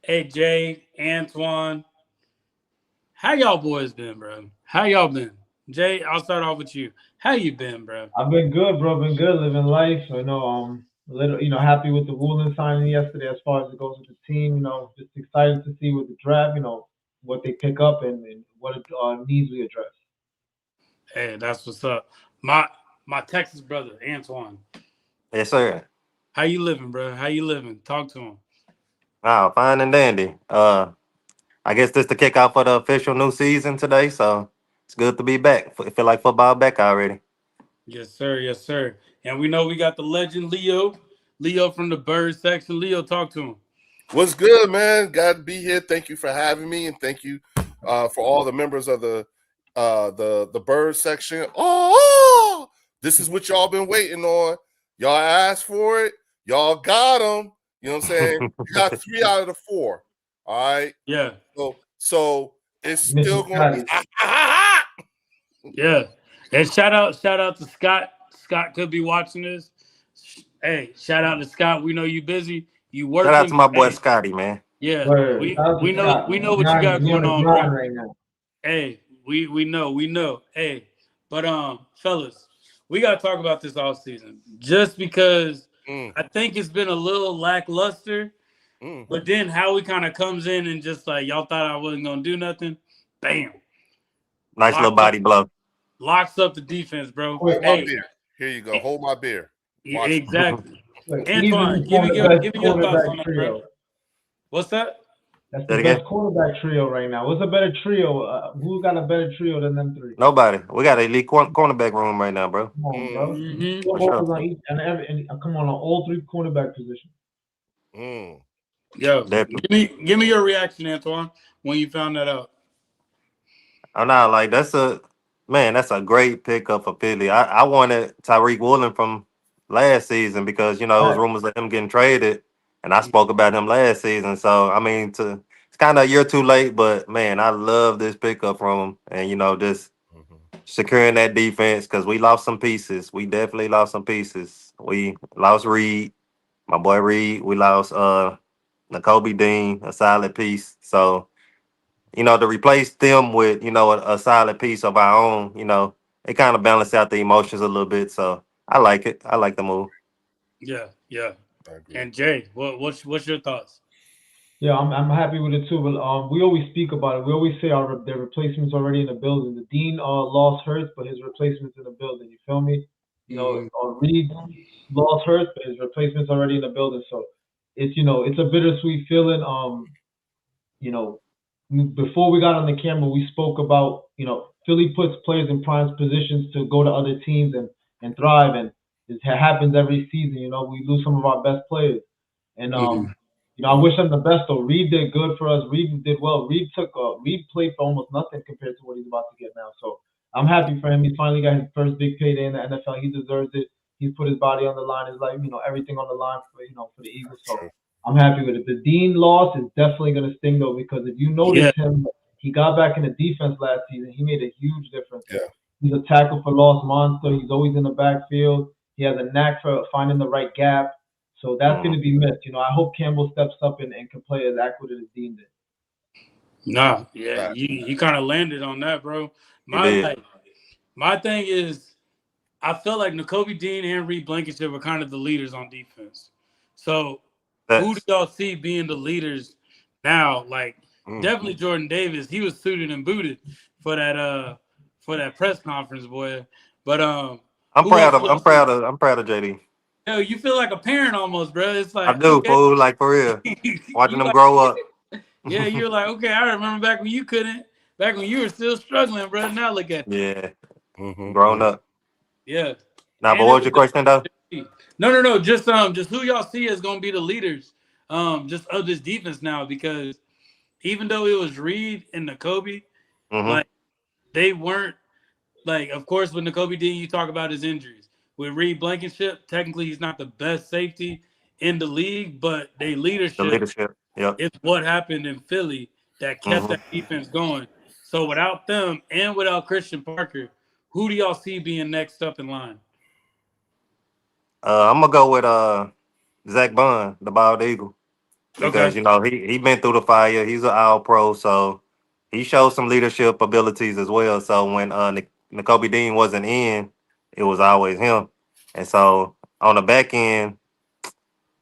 Hey, Jay, Antoine, how y'all boys been, bro? How y'all been? Jay, I'll start off with you. How you been, bro? I've been good, bro. Been good, living life. A little, happy with the Woolen signing yesterday as far as it goes with the team. Just excited to see with the draft, what they pick up and what needs we address. Hey, that's what's up. My my Texas brother, Antoine. Yes, sir. How you living, bro? How you living? Talk to him. Wow, fine and dandy. I guess this the kickoff for the official new season today, so it's good to be back. I feel like football back already. Yes, sir. Yes, sir. And we know we got the legend Leo. Leo from the bird section. Leo, talk to him. What's good, man? Glad to be here. Thank you for having me, and thank you for all the members of the bird section. Oh, this is what y'all been waiting on. Y'all asked for it. Y'all got them. You know what I'm saying? You got 3 out of the 4. All right. Yeah. So it's Mr. still gonna be. Yeah. And shout out to Scott. Scott could be watching this. Hey, shout out to Scott. We know you busy. You Shout out to working. my boy Hey, Scotty, man. yeah. Word. We Shout out we to know Scott, we man. know what you got We on going the on, bro. grind right now. Hey, we know. Hey, but fellas, we gotta talk about this all season. Just because Mm, I think it's been a little lackluster, mm. but then how he kind of comes in and just like y'all thought I wasn't gonna do nothing. Bam. Nice little Locks up body blow. locks up the defense, bro. Hold Quick, my Hey, beer. Here you go. Hold my beer. Watch me. exactly. quick. Antoine, Easily one of the best give me your thoughts on cornerback that, bro. trio. What's that? That's the Say it again. best quarterback trio right now. What's a better trio? Who's got a better trio than them three? Nobody. We got an elite cornerback room right now, bro. Come on, Mm, bro. Mm-hmm. Four For sure. holes on each come on all three cornerback positions. mm. Yo, Definitely. give me your reaction, Antoine, when you found that out. I'm not like that's a great pickup for Philly. I wanted Tyreek Woolen from last season because it was Right. rumors of him getting traded, and I spoke about him last season. So I mean, it's kind of a year too late, but man, I love this pickup from him, and just Mhm. securing that defense because we lost some pieces. We definitely lost some pieces. We lost Reed, my boy Reed. We lost N'Kobe Dean, a solid piece. So to replace them with, a solid piece of our own, it kind of balance out the emotions a little bit. So I like it. I like the move. Yeah, yeah. I agree. And Jay, what's your thoughts? Yeah, I'm happy with it too. But we always speak about it. We always say their replacements already in the building. The dean lost Hurts, but his replacements in the building. You feel me? Mm, Reed lost Hurts, but his replacements already in the building. So it's a bittersweet feeling. You know, before we got on the camera, we spoke about Philly puts players in prime positions to go to other teams and thrive, and it happens every season. We lose some of our best players, and mm. I wish him the best though. Reed did good for us. Reed did well. Reed played for almost nothing compared to what he's about to get now. So I'm happy for him. He's finally got his first big payday in the NFL. He deserves it. He's put his body on the line, his life, everything on the line for the Eagles. So True. I'm happy with it. The Dean loss is definitely going to sting though because if you notice Yeah, him, he got back in the defense last season. He made a huge difference. Yeah. He's a tackle for loss monster. He's always in the backfield. He has a knack for finding the right gap. So that's going Mhm. to be missed. I hope Campbell steps up and can play as accurate as Dean did. nah, yeah. Fact. You kind of landed on that, bro. He My did. like my thing is, I feel like N'Kobe Dean and Reed Blankenship were kind of the leaders on defense. So who do That's y'all see being the leaders now? Like Mm. definitely Jordan Davis. He was suited and booted for that press conference, boy. But who else do y'all see? I'm proud of JD. Yo, you feel like a parent almost, bro. It's I like do, okay, fool, like for real. Watching you them like grow up. yeah, you're like okay. I remember back when you couldn't, back when you were still struggling, bro. Now look at Yeah, Mm-hmm. grown up. yeah. Now, but And what it was was your question though? no. Just who y'all see as gonna be the leaders, just of this defense now because even though it was Reed and N'Kobe, Mm-hmm. like they weren't like of course with N'Kobe Dean you talk about his injuries. With Reed Blankenship, technically he's not the best safety in the league, but their The leadership leadership. Yep. is what happened in Philly that kept Mm-hmm. that defense going. So without them and without Christian Parker, who do y'all see being next up in line? I'm gonna go with Zach Bond, the bald eagle. because Okay. you know he been through the fire. He's an All Pro, so he showed some leadership abilities as well. So when N'Kobe Dean wasn't in, it was always him. And so on the back end,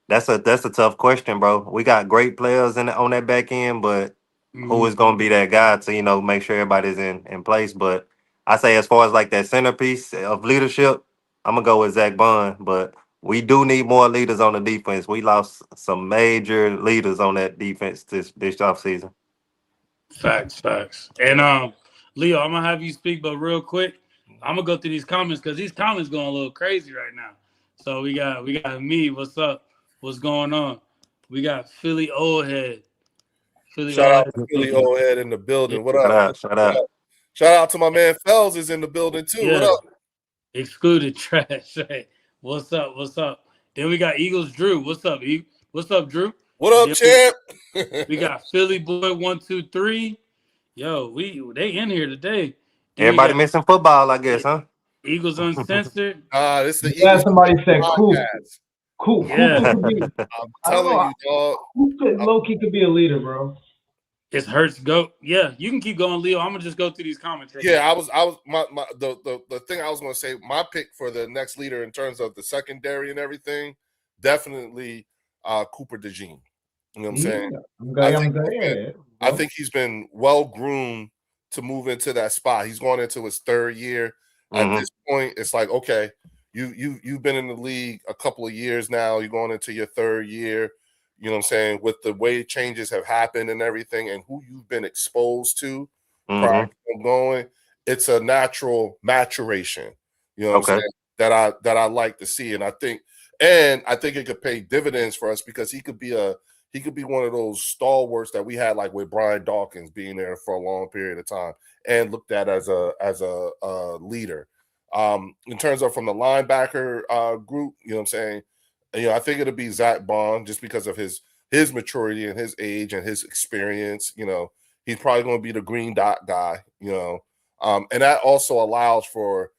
that's a tough question, bro. We got great players on that back end, but who Mhm. is going to be that guy to make sure everybody's in place? But I say as far as like that centerpiece of leadership, I'm gonna go with Zach Bond. But we do need more leaders on the defense. We lost some major leaders on that defense this offseason. Facts. And Leo, I'm gonna have you speak, but real quick, I'm gonna go through these comments because these comments going a little crazy right now. So we got me. What's up? What's going on? We got Philly Old Head. Philly Shout Old out Head. to Philly old head in the building. What Shout up? out, shout out. Shout out to my man Fells is in the building too. What Yeah. up? Excluded trash. Right. What's up? Then we got Eagles Drew. What's up, What's up, Drew? What up, Then champ? we got Philly Boy 123. Yo, they in here today. Then we Everybody got missing football, I guess, huh? Eagles Uncensored. This is the Yeah, Eagles somebody said Coop. podcast. Yeah. Coop could be. I'm I don't telling know. you, dog. Coop could low key could be a leader, bro. It's Hurts go. Yeah, you can keep going, Leo. I'm gonna just go through these comments. Yeah, I was the thing I was gonna say, my pick for the next leader in terms of the secondary and everything, definitely Cooper DeJean. You know what I'm saying? I think he's been well groomed to move into that spot. He's going into his third year. At this point, it's like, okay, you've been in the league a couple of years now. You're going into your third year. You know what I'm saying? With the way changes have happened and everything, and who you've been exposed to prior to him going, it's a natural maturation. You know what I'm saying? That I like to see, and I think it could pay dividends for us because he could be one of those stalwarts that we had, like with Brian Dawkins being there for a long period of time and looked at as a leader. In terms of from the linebacker group, you know what I'm saying? I think it'll be Zach Bond just because of his maturity and his age and his experience. He's probably going to be the green dot guy, and that also allows for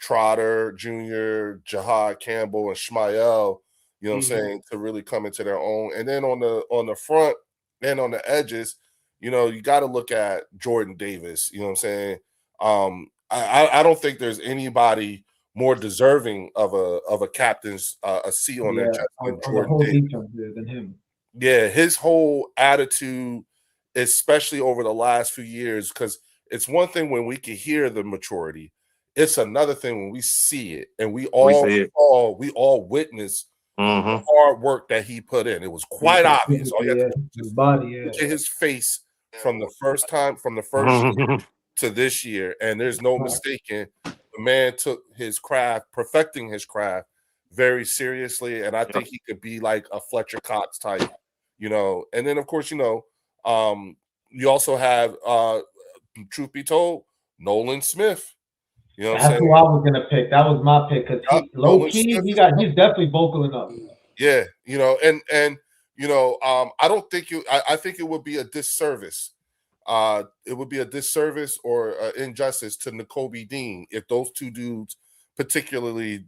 Trotter Jr., Jahad Campbell, and Shmael, you know what I'm saying, to really come into their own. And then on the front and on the edges, you got to look at Jordan Davis, you know what I'm saying? I don't think there's anybody more deserving of a captain's a seat on their chest than Jordan Davis. Than him. Yeah, his whole attitude, especially over the last few years, because it's one thing when we can hear the maturity. It's another thing when we see it, and we all witness the hard work that he put in. It was quite obvious. All you have to his body, look at his face from the first year to this year, and there's no mistaking. The man took his craft, perfecting his craft, very seriously, and I think he could be like a Fletcher Cox type, And then of course, you also have, truth be told, Nolan Smith. You know what I'm saying? That's who I was gonna pick. That was my pick because low key, he's definitely vocal enough. Yeah, and I don't think I think it would be a disservice. It would be a disservice or injustice to N'Kobe Dean if those two dudes, particularly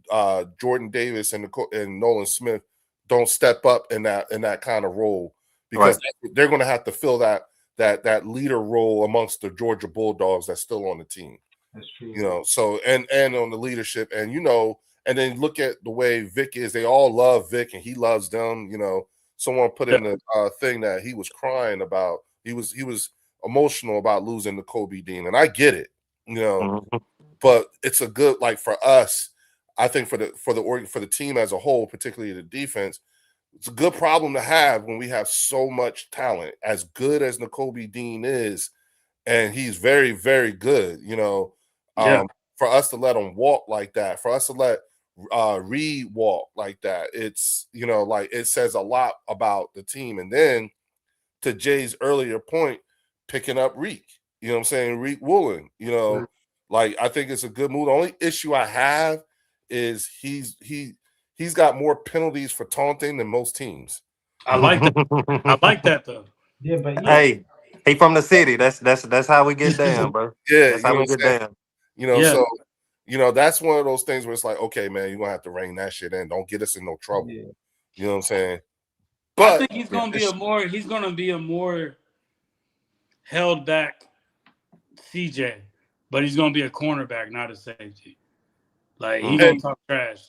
Jordan Davis and Nolan Smith, don't step up in that kind of role, because they're going to have to fill that leader role amongst the Georgia Bulldogs that's still on the team. That's true. So and on the leadership, and and then look at the way Vic is. They all love Vic, and he loves them. Someone put in the thing that he was crying about. He was emotional about losing N'Kobe Dean, and I get it. But it's a good, like, for us. I think for the team as a whole, particularly the defense, it's a good problem to have when we have so much talent. As good as N'Kobe Dean is, and he's very, very good, for us to let him walk like that, for us to let Reed walk like that, it's, like, it says a lot about the team. And then to Jay's earlier point, picking up Reek, Reek Woolen, like, I think it's a good move. The only issue I have is he's got more penalties for taunting than most teams. I like that. I like that though. Yeah, but hey, he from the city. That's how we get down, bro. Yeah, that's how we get down. So that's one of those things where it's like, okay, man, you're gonna have to rein that shit in. Don't get us in no trouble. Yeah. You know what I'm saying? I But think he's gonna be a more held back CJ, but he's gonna be a cornerback, not a safety. Like he gonna and talk trash.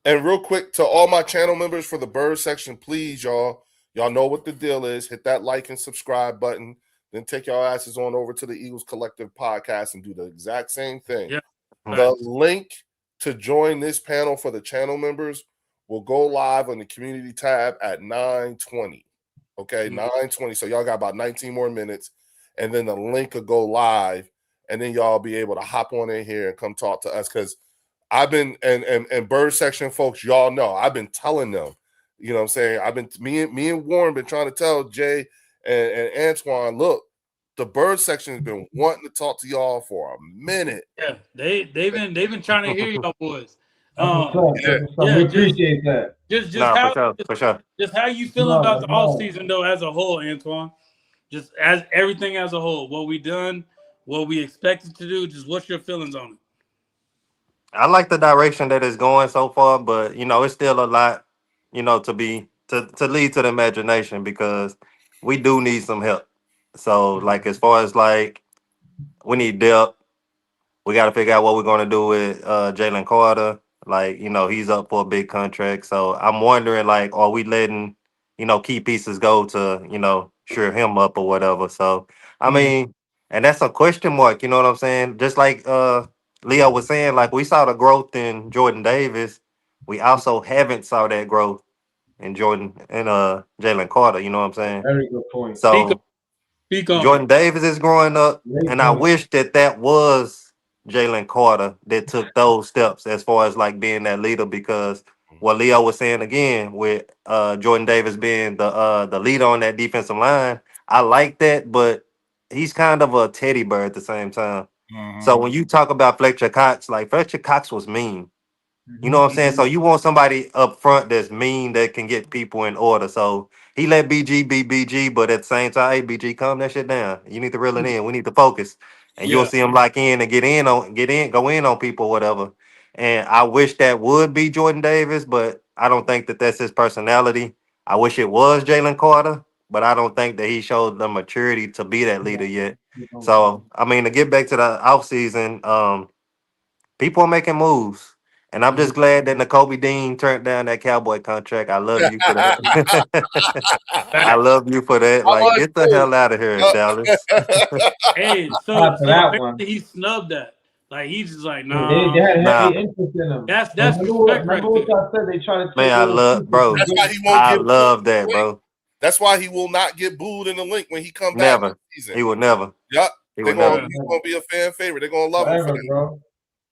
real quick to all my channel members for the bird section, please, y'all know what the deal is. Hit that like and subscribe button. Then take your asses on over to the Eagles Collective podcast and do the exact same thing. Yeah. The link to join this panel for the channel members will go live on the community tab at 9:20. Okay, 9:20. So y'all got about 19 more minutes, and then the link will go live, and then y'all be able to hop on in here and come talk to us because I've been and bird section folks, y'all know I've been telling them, you know what I'm saying? I've been me and Warren been trying to tell Jay and Antoine, look, the bird section has been wanting to talk to y'all for a minute. Yeah, they've been trying to hear y'all boys. We appreciate that. Just for sure. just how you feeling about the offseason though as a whole, Antoine? Just as everything as a whole, what we done, what we expected to do, just what's your feelings on it? I like the direction that it's going so far, but it's still a lot, to lead to the imagination because we do need some help. So, like, as far as like we need depth, we got to figure out what we're going to do with Jalen Carter. Like, he's up for a big contract. So I'm wondering, like, are we letting, key pieces go to, sure him up or whatever. So, I mean, and that's a question mark, you know what I'm saying? Just like Leo was saying, like, we saw the growth in Jordan Davis. We also haven't saw that growth in Jordan and Jalen Carter, you know what I'm saying? Very good point. So Speak on Jordan Davis is growing up, Great and I point. wish that was Jalen Carter that took those steps as far as like being that leader. Because what Leo was saying again with Jordan Davis being the leader on that defensive line, I like that, but he's kind of a teddy bear at the same time. So when you talk about Fletcher Cox, like Fletcher Cox was mean. You know what I'm saying? So you want somebody up front that's mean that can get people in order. So he let BG be BG, but at the same time, hey BG, calm that shit down. You need to reel it in. We need to focus. And you'll Yeah. see him lock in and go in on people, whatever. And I wish that would be Jordan Davis, but I don't think that that's his personality. I wish it was Jalen Carter, but I don't think that he showed the maturity to be that leader yet. So I mean, to get back to the offseason, people are making moves. And I'm just glad that N'Kobe Dean turned down that Cowboy contract. I love you for that. I love you for that. Like, get the hell out of here, Dallas. Hey, so After that apparently one. he snubbed that. Like he's just like, They nah. had Nah. heavy interest in him. That's Remember respect right what there. I said? They try to take Man, I love, bro. That's why he won't I get love booed. that, bro. That's why he will not get booed in the link when he come back Never. this season. He would never. Yep. He He's would never. gonna be a fan favorite. They're gonna love him for Forever, that. bro.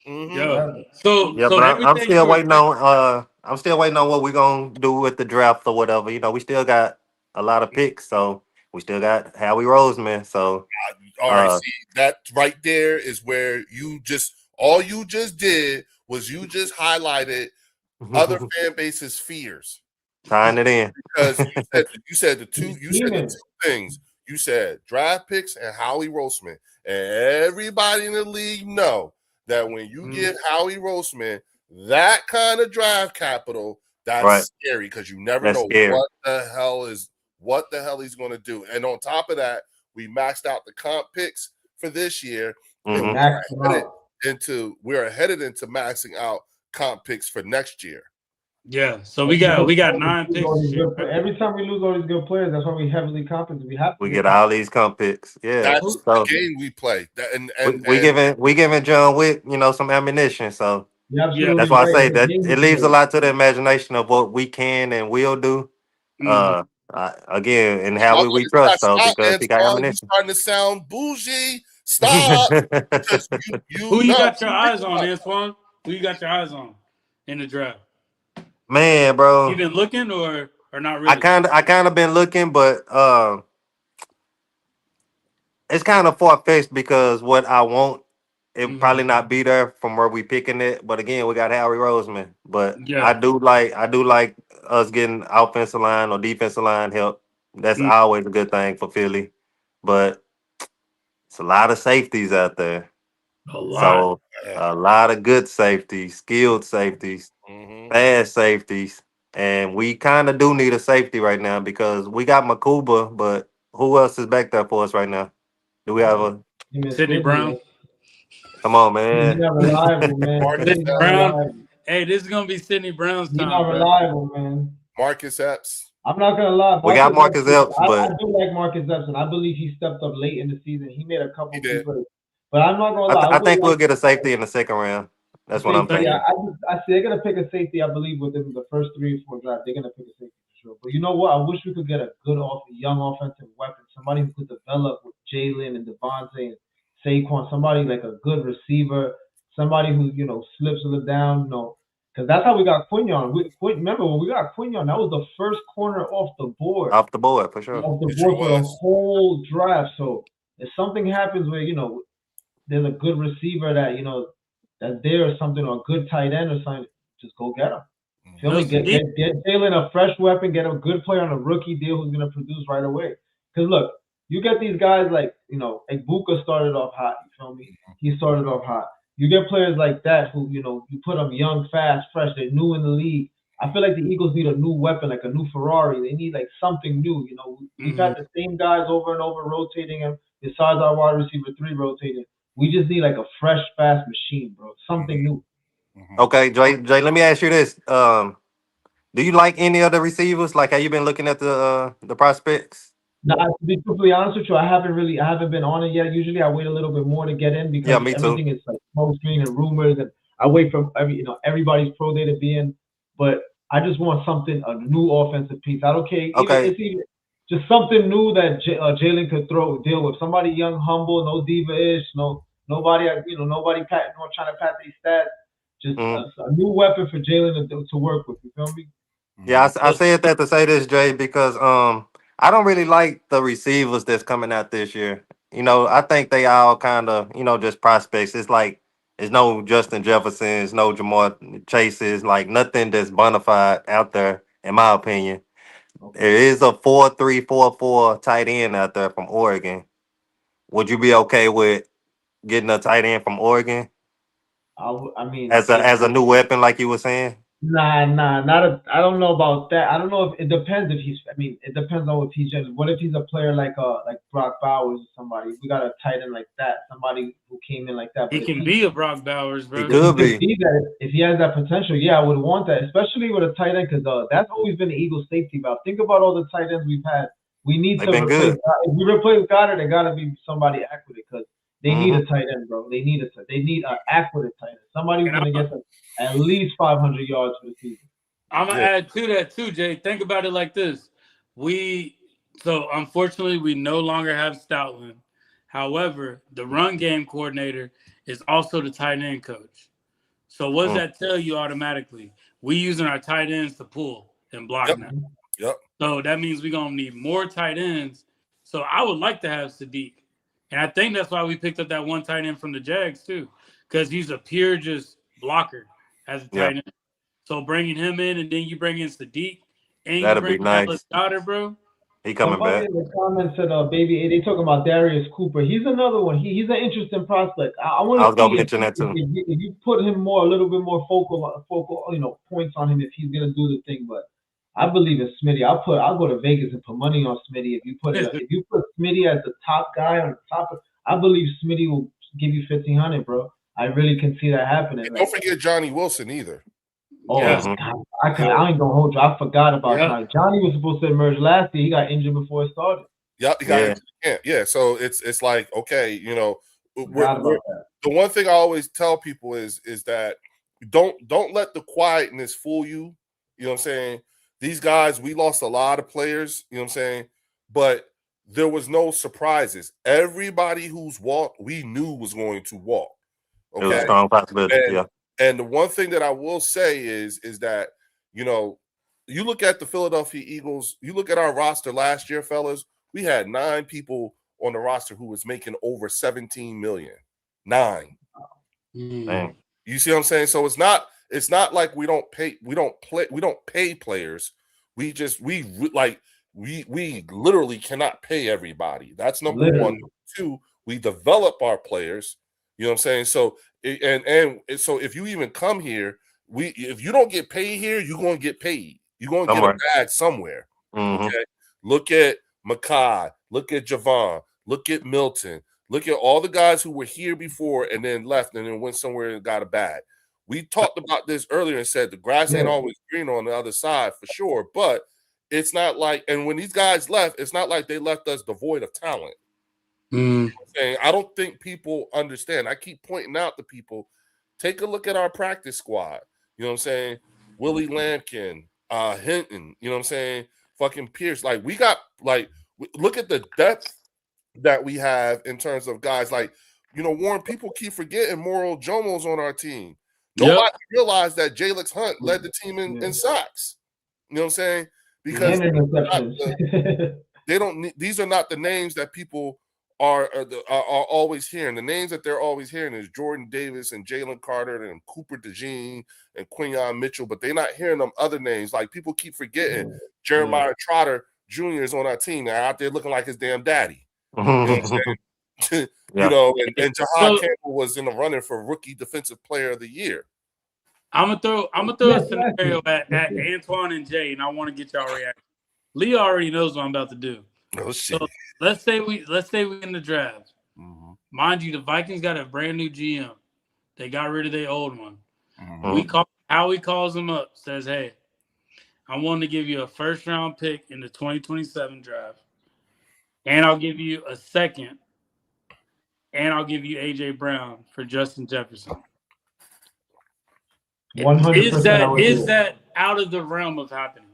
Yo. So Yeah, so but I'm everything still you were waiting on I'm still waiting on what we're gonna do with the draft or whatever. We still got a lot of picks, so we still got Howie Roseman. So All right, see, that right there is where all you just did was you just highlighted other fan bases' fears. tying it in. Because you said the two things. You said draft picks and Howie Roseman. And everybody in the league know that when you give Howie Roseman that kind of draft capital, that's scary because you never know what the hell he's going to do. And on top of that, we maxed out the comp picks for this year. And we're headed into maxing out comp picks for next year. Yeah, so we got 9 picks. Every time we lose all these good players, that's why we heavily confident we get all these comp picks. Yeah, that's the game we play. We giving John Wick, some ammunition. So that's why I say that it leaves a lot to the imagination of what we can and will do. Again, and how we trust though, because he got ammunition. You're starting to sound bougie. Stop. Who you got your eyes on, Antoine? Who you got your eyes on in the draft? Man, bro, you been looking or not really? I kind of been looking, but it's kind of far fetched because what I want it probably not be there from where we picking it. But again, we got Howie Roseman. But I do like us getting offensive line or defensive line help. That's always a good thing for Philly. But it's a lot of safeties out there. A lot of good safeties, skilled safeties, fast safeties. And we kind of do need a safety right now because we got Makuba, but who else is back there for us right now? Do we have a? He missed Sidney Brown. Come on, He's man. not reliable, man. Marcus He's not Brown. reliable. Hey, this is gonna be Sidney Brown's He's time, not bro. reliable, man. Marcus Epps. I'm not gonna lie. We got Marcus Epps, I but do like Marcus Epps, and I believe he stepped up late in the season. He made a couple He did. people, but I'm not gonna lie. I think we'll get a safety in the second round. That's what I'm Safety, thinking. I see they're gonna pick a safety. I believe within the first 3 or 4 drafts, they're gonna pick a safety for sure. But you know what? I wish we could get a good young offensive weapon, somebody who could develop with Jalen and Devontae and Saquon, somebody like a good receiver, somebody who slips it down, because that's how we got Quinion. Remember when we got Quinion, that was the first corner off the board. Off the board for sure. Off the It board sure for the was. whole draft. So if something happens where there's a good receiver that that's there or something, or a good tight end or something, just go get him. Feel me? Get Jalen a fresh weapon, get a good player on a rookie deal who's gonna produce right away. Because look, you get these guys like Buka started off hot. You feel me? He started off hot. You get players like that who you put them young, fast, fresh. They're new in the league. I feel like the Eagles need a new weapon, like a new Ferrari. They need like something new. We've got the same guys over and over rotating them. Besides our wide receiver 3 rotating, we just need like a fresh, fast machine, bro. Something new. Okay, Jay, let me ask you this. Do you like any of the receivers? Like, have you been looking at the prospects? Now, to be completely honest with you, I haven't been on it yet. Usually, I wait a little bit more to get in because me too. everything is like smoke screen and rumors, and I wait for everybody's pro day to be in. But I just want a new offensive piece. I don't care. Okay. It's even just something new that Jalen could deal with. Somebody young, humble, no diva-ish, nobody trying to pat these stats. Just a new weapon for Jalen to work with. You feel me? Yeah, I said that to say this, Jay, because I don't really like the receivers that's coming out this year. I think they all kind of just prospects. It's like there's no Justin Jeffersons, no Jamar Chases, like nothing that's bona fide out there, in my opinion. There is a 4-3-4-4 tight end out there from Oregon. Would you be okay with getting a tight end from Oregon I mean, as a new weapon, like you were saying? Nah, I don't know about that. I don't know if it depends if he's. I mean, it depends on what he's. What if he's a player like Brock Bowers or somebody? We got a tight end like that, somebody who came in like that. He can be a Brock Bowers, bro. He could be. If he has that potential, yeah, I would want that, especially with a tight end, because that's always been the Eagles' safety valve. Think about all the tight ends we've had. We need to replace. If we replace Goddard, it got to be somebody accurate because they need a tight end, bro. They need an accurate tight end. Somebody who's gonna get them at least 500 yards for the season. I'm gonna add to that too, Jay. Think about it like this: so unfortunately we no longer have Stoutland. However, the run game coordinator is also the tight end coach. So what does that tell you automatically? We using our tight ends to pull and block now. Yep. So that means we're gonna need more tight ends. So I would like to have Sadiq. And I think that's why we picked up that one tight end from the Jags too, because he's a pure just blocker as a tight end. So bringing him in, and then you bring in Sadiq, and That'd you bring be nice. Dallas Goedert, bro. He coming Somebody back. in the comments said, "Baby, they talking about Darius Cooper. He's another one. He's an interesting prospect. I want to gonna mention that too. If you put him a little bit more focal, points on him if he's gonna do the thing. But I believe in Smitty. I'll go to Vegas and put money on Smitty. If you put Smitty as the top guy on the top, I believe Smitty will give you 1,500, bro. I really can see that happening. And don't forget Johnny Wilson either. Oh, God. I ain't gonna hold you. I forgot about Johnny. Johnny was supposed to emerge last year. He got injured before it started. Yep, he got injured. Yeah. So it's like, okay, the one thing I always tell people is that don't let the quietness fool you. You know what I'm saying? These guys, we lost a lot of players, you know what I'm saying? But there was no surprises. Everybody who's walked, we knew was going to walk. Okay. It was a strong possibility. And the one thing that I will say is that, you look at the Philadelphia Eagles, you look at our roster last year, fellas, we had 9 people on the roster who was making over 17 million. 9. Dang. You see what I'm saying? So it's not like we don't pay players. We literally cannot pay everybody. That's number one. Number 2, we develop our players. You know what I'm saying? So so if you even come here, if you don't get paid here, you're going to get paid. You're going to get a bag somewhere. Mm-hmm. Okay. Look at Makai. Look at Javon. Look at Milton. Look at all the guys who were here before and then left and then went somewhere and got a bag. We talked about this earlier and said the grass ain't always green on the other side for sure, but it's not like, and when these guys left, it's not like they left us devoid of talent. I don't think people understand. I keep pointing out to people, take a look at our practice squad. You know what I'm saying? Willie Lampkin, Hinton, you know what I'm saying? Fucking Pierce. Like, we got, like, look at the depth that we have in terms of guys. Like, you know, Warren, people keep forgetting Moro Jomo's on our team. Nobody realized that Jalix Hunt led the team in sacks. You know what I'm saying? Because they don't need, these are not the names that people are always hearing. The names that they're always hearing is Jordan Davis and Jalen Carter and Cooper DeJean and Quinyon Mitchell, but they're not hearing them other names. Like, people keep forgetting Jeremiah Trotter Jr. is on our team. They're out there looking like his damn daddy. You know what I'm saying? You know, and Jahad Campbell was in the running for Rookie Defensive Player of the Year. I'm gonna throw a scenario at Antoine and Jay, and I want to get y'all reaction. Leo already knows what I'm about to do. Oh shit! So let's say we in the draft. Mind you, the Vikings got a brand new GM. They got rid of their old one. Howie calls him up, says, "Hey, I want to give you a first round pick in the 2027 draft, and I'll give you a second, and I'll give you AJ Brown for Justin Jefferson." 100%. Is that out of the realm of happening?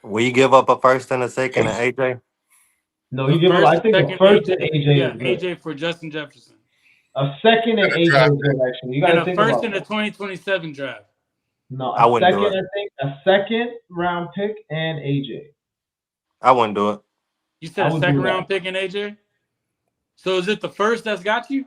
We give up a first and a second and AJ? No, you give up, I think, a first and AJ. Yeah, AJ for Justin Jefferson. A second and AJ is good, actually. You gotta think first about in the 2027 draft. No, a second, I think, a second round pick and AJ. I wouldn't do it. You said a second round pick and AJ? So is it the first that's got you?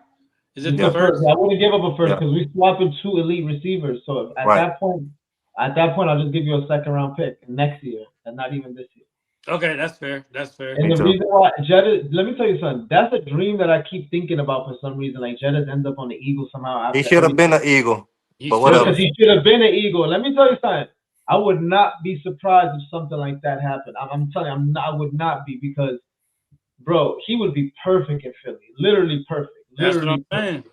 Is it the first? I wouldn't give up a first because we swapping 2 elite receivers. So at that point, I'll just give you a second round pick next year, and not even this year. Okay, that's fair. That's fair. And the reason why Jettis, let me tell you something. That's a dream that I keep thinking about for some reason. Like, Jettis ends up on the Eagles somehow. He should have been an Eagle. But whatever. Because he should have been an Eagle. Let me tell you something. I would not be surprised if something like that happened. I'm telling you, I would not be, because, bro, he would be perfect in Philly. Literally perfect. Literally That's what I'm saying.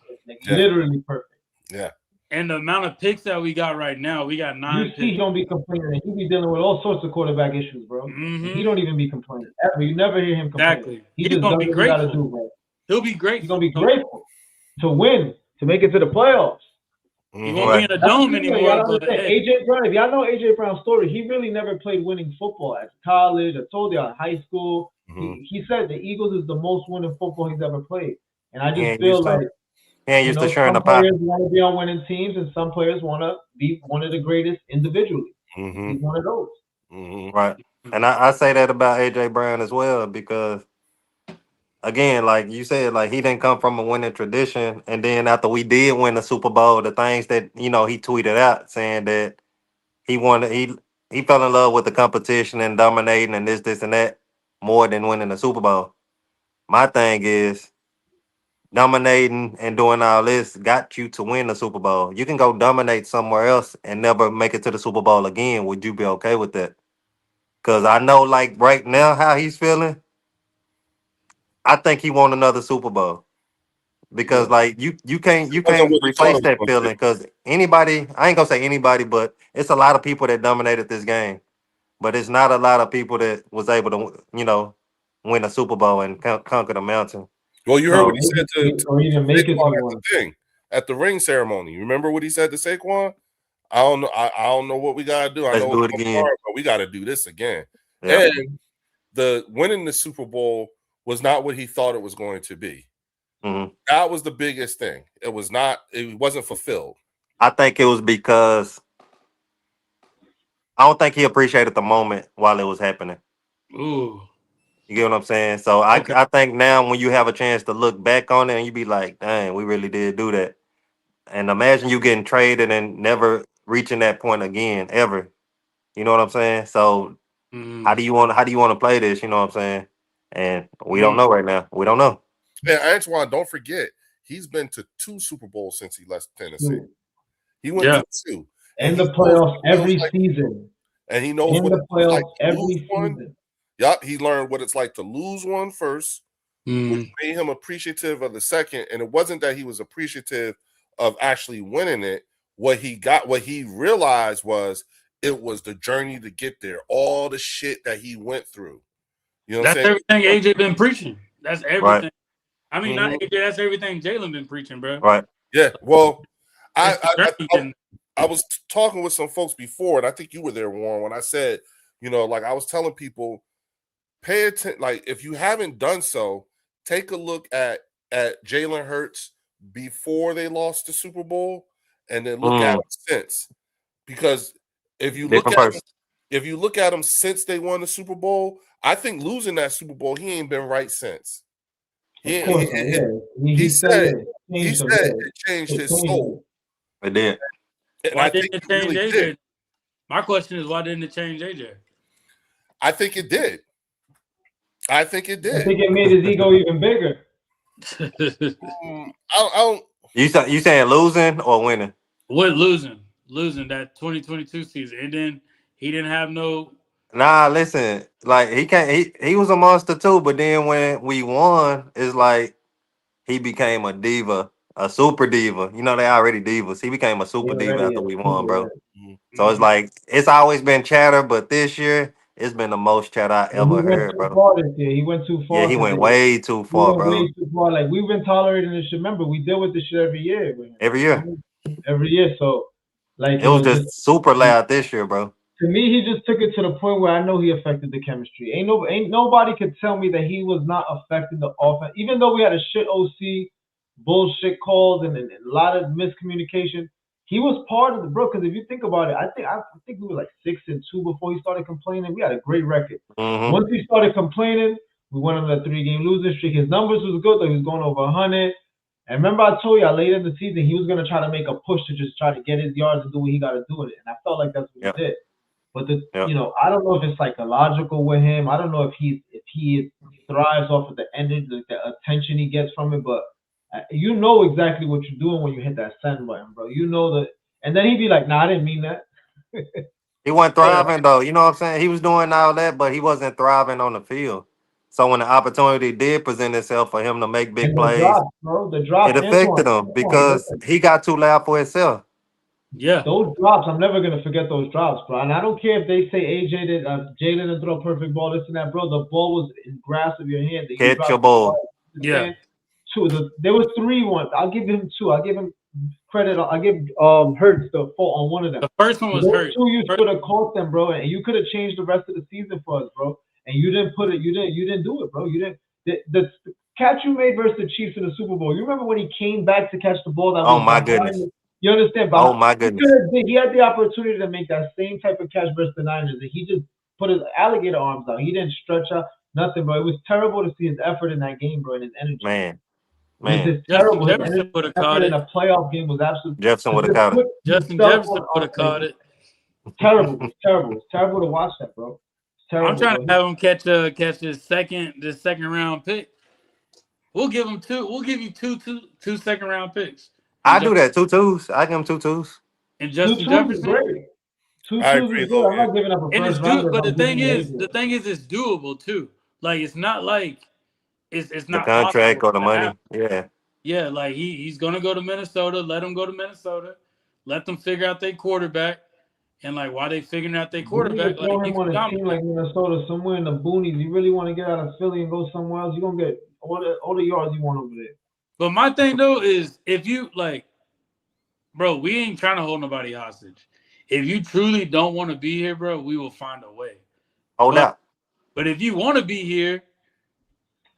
Literally perfect. Yeah. And the amount of picks that we got right now, we got 9 picks. He don't be complaining. He be dealing with all sorts of quarterback issues, bro. He don't even be complaining. Ever. You never hear him complaining. Exactly. He just gonna be grateful. Do, bro. He'll be grateful. He's gonna be grateful to win, to make it to the playoffs. He won't be in a dome anymore. AJ Brown, if y'all know AJ Brown's story, he really never played winning football at college. I told y'all, high school. He said the Eagles is the most winning football he's ever played. And I just feel like used to sharing the some players want to be on winning teams, and some players want to be one of the greatest individually. He's one of those. Right. And I say that about AJ Brown as well, because again, like you said, like, he didn't come from a winning tradition. And then after we did win the Super Bowl, the things that, you know, he tweeted out saying that he fell in love with the competition and dominating and this and that more than winning the Super Bowl. My thing is, dominating and doing all this got you to win the Super Bowl. You can go dominate somewhere else and never make it to the Super Bowl again. Would you be okay with that? Because I know, like, right now how he's feeling, I think he won another Super Bowl. Because like you can't replace that feeling, because anybody, I ain't gonna say anybody, but it's a lot of people that dominated this game. But it's not a lot of people that was able to, you know, win a Super Bowl and conquer the mountain. Well, you heard what he said to Saquon at the ring ceremony. You remember what he said to Saquon? I don't know what we gotta do. I know do it again, but we gotta do this again. Yeah. And the winning the Super Bowl was not what he thought it was going to be. That was the biggest thing. It wasn't fulfilled. I think it was because I don't think he appreciated the moment while it was happening. Ooh. You get what I'm saying? So I think now when you have a chance to look back on it and you be like, dang, we really did do that. And imagine you getting traded and never reaching that point again, ever. You know what I'm saying? So how do you want to play this? You know what I'm saying? And we don't know right now. We don't know. And Antoine, don't forget, he's been to 2 Super Bowls since he left Tennessee. He went to 2. In the playoffs every season. And he knows in what the it's like playoffs to lose every one. season. Yup, he learned what it's like to lose one first, which made him appreciative of the second. And it wasn't that he was appreciative of actually winning it. What he realized was it was the journey to get there, all the shit that he went through. You know what I'm saying? Everything AJ been preaching. That's everything. Right. I mean, not AJ. That's everything Jalen been preaching, bro. Right. Yeah. Well, I was talking with some folks before, and I think you were there, Warren, when I said, like I was telling people, pay attention. Like if you haven't done so, take a look at Jalen Hurts before they lost the Super Bowl, and then look at him since. Because if you look at him since they won the Super Bowl, I think losing that Super Bowl, he ain't been right since. He said it changed his soul. It did. And why didn't it change AJ? Did. My question is, why didn't it change AJ? I think it did. I think it made his ego even bigger. You saying losing or winning? What losing that 2022 season, and then he didn't have no. Nah, listen, like he was a monster too, but then when we won, it's like he became a diva, a super diva. You know, they already divas. He became a super diva after we won, bro. So it's like it's always been chatter, but this year it's been the most chatter I ever heard, bro. He went too far. Yeah, he went way too far, bro. Way too far. Like we've been tolerating this shit. Remember, we deal with this shit every year. Every year. So, like it was just super loud this year, bro. To me, he just took it to the point where I know he affected the chemistry. Ain't nobody could tell me that he was not affecting the offense. Even though we had a shit OC, bullshit calls, and a lot of miscommunication, he was part of the bro. Because if you think about it, I think we were like 6-2 before he started complaining. We had a great record. Once he started complaining, we went on a 3-game losing streak. His numbers was good though. He was going over 100. And remember, I told you later in the season he was gonna try to make a push to just try to get his yards and do what he got to do with it. And I felt like that's what he did. But I don't know if it's psychological with him. I don't know if he thrives off of the energy, the attention he gets from it. But you know exactly what you're doing when you hit that send button, bro. You know that. And then he'd be like, "Nah, I didn't mean that." He wasn't thriving though. You know what I'm saying? He was doing all that, but he wasn't thriving on the field. So when the opportunity did present itself for him to make big plays, it affected him because he got too loud for himself. Yeah, those drops, I'm never gonna forget those drops, bro. And I don't care if they say AJ did, Jalen didn't throw a perfect ball, this and that, bro. The ball was in grasp of your hand. Catch your ball. Yeah. There was 3 ones. I'll give him 2. I'll give him credit. I'll give Hurts the fault on one of them. The first one was Hurts. 2 you could have caught them, bro, and you could have changed the rest of the season for us, bro. And you didn't put it. You didn't do it, bro. You didn't. The catch you made versus the Chiefs in the Super Bowl. You remember when he came back to catch the ball? That oh my goodness. You understand? But oh my goodness. He had the opportunity to make that same type of catch versus the Niners, and he just put his alligator arms out. He didn't stretch out nothing, bro. It was terrible to see his effort in that game, bro, and his energy. Man. It's terrible. Jefferson would have caught it. In a playoff game was absolutely. Jefferson would have caught it. Justin Jefferson would have caught it. Terrible. It's terrible. It's terrible to watch that, bro. It's terrible. I'm trying to have him catch his second round pick. We'll give him 2. We'll give you two second round picks. I do that 2 twos. I give him 2 twos. And Justin Jefferson. 2 twos is good. I'm not giving up a first round. But the thing is, it's doable too. Like it's not like it's not the contract or the money. Yeah. Yeah, like he's gonna go to Minnesota. Let him go to Minnesota. Let them figure out their quarterback. And like while they figuring out their quarterback, like him on a team like Minnesota, somewhere in the boonies. You really want to get out of Philly and go somewhere else, you're gonna get all the yards you want over there. But my thing though is if you like, bro, we ain't trying to hold nobody hostage. If you truly don't want to be here, bro, we will find a way. Hold up. But if you want to be here,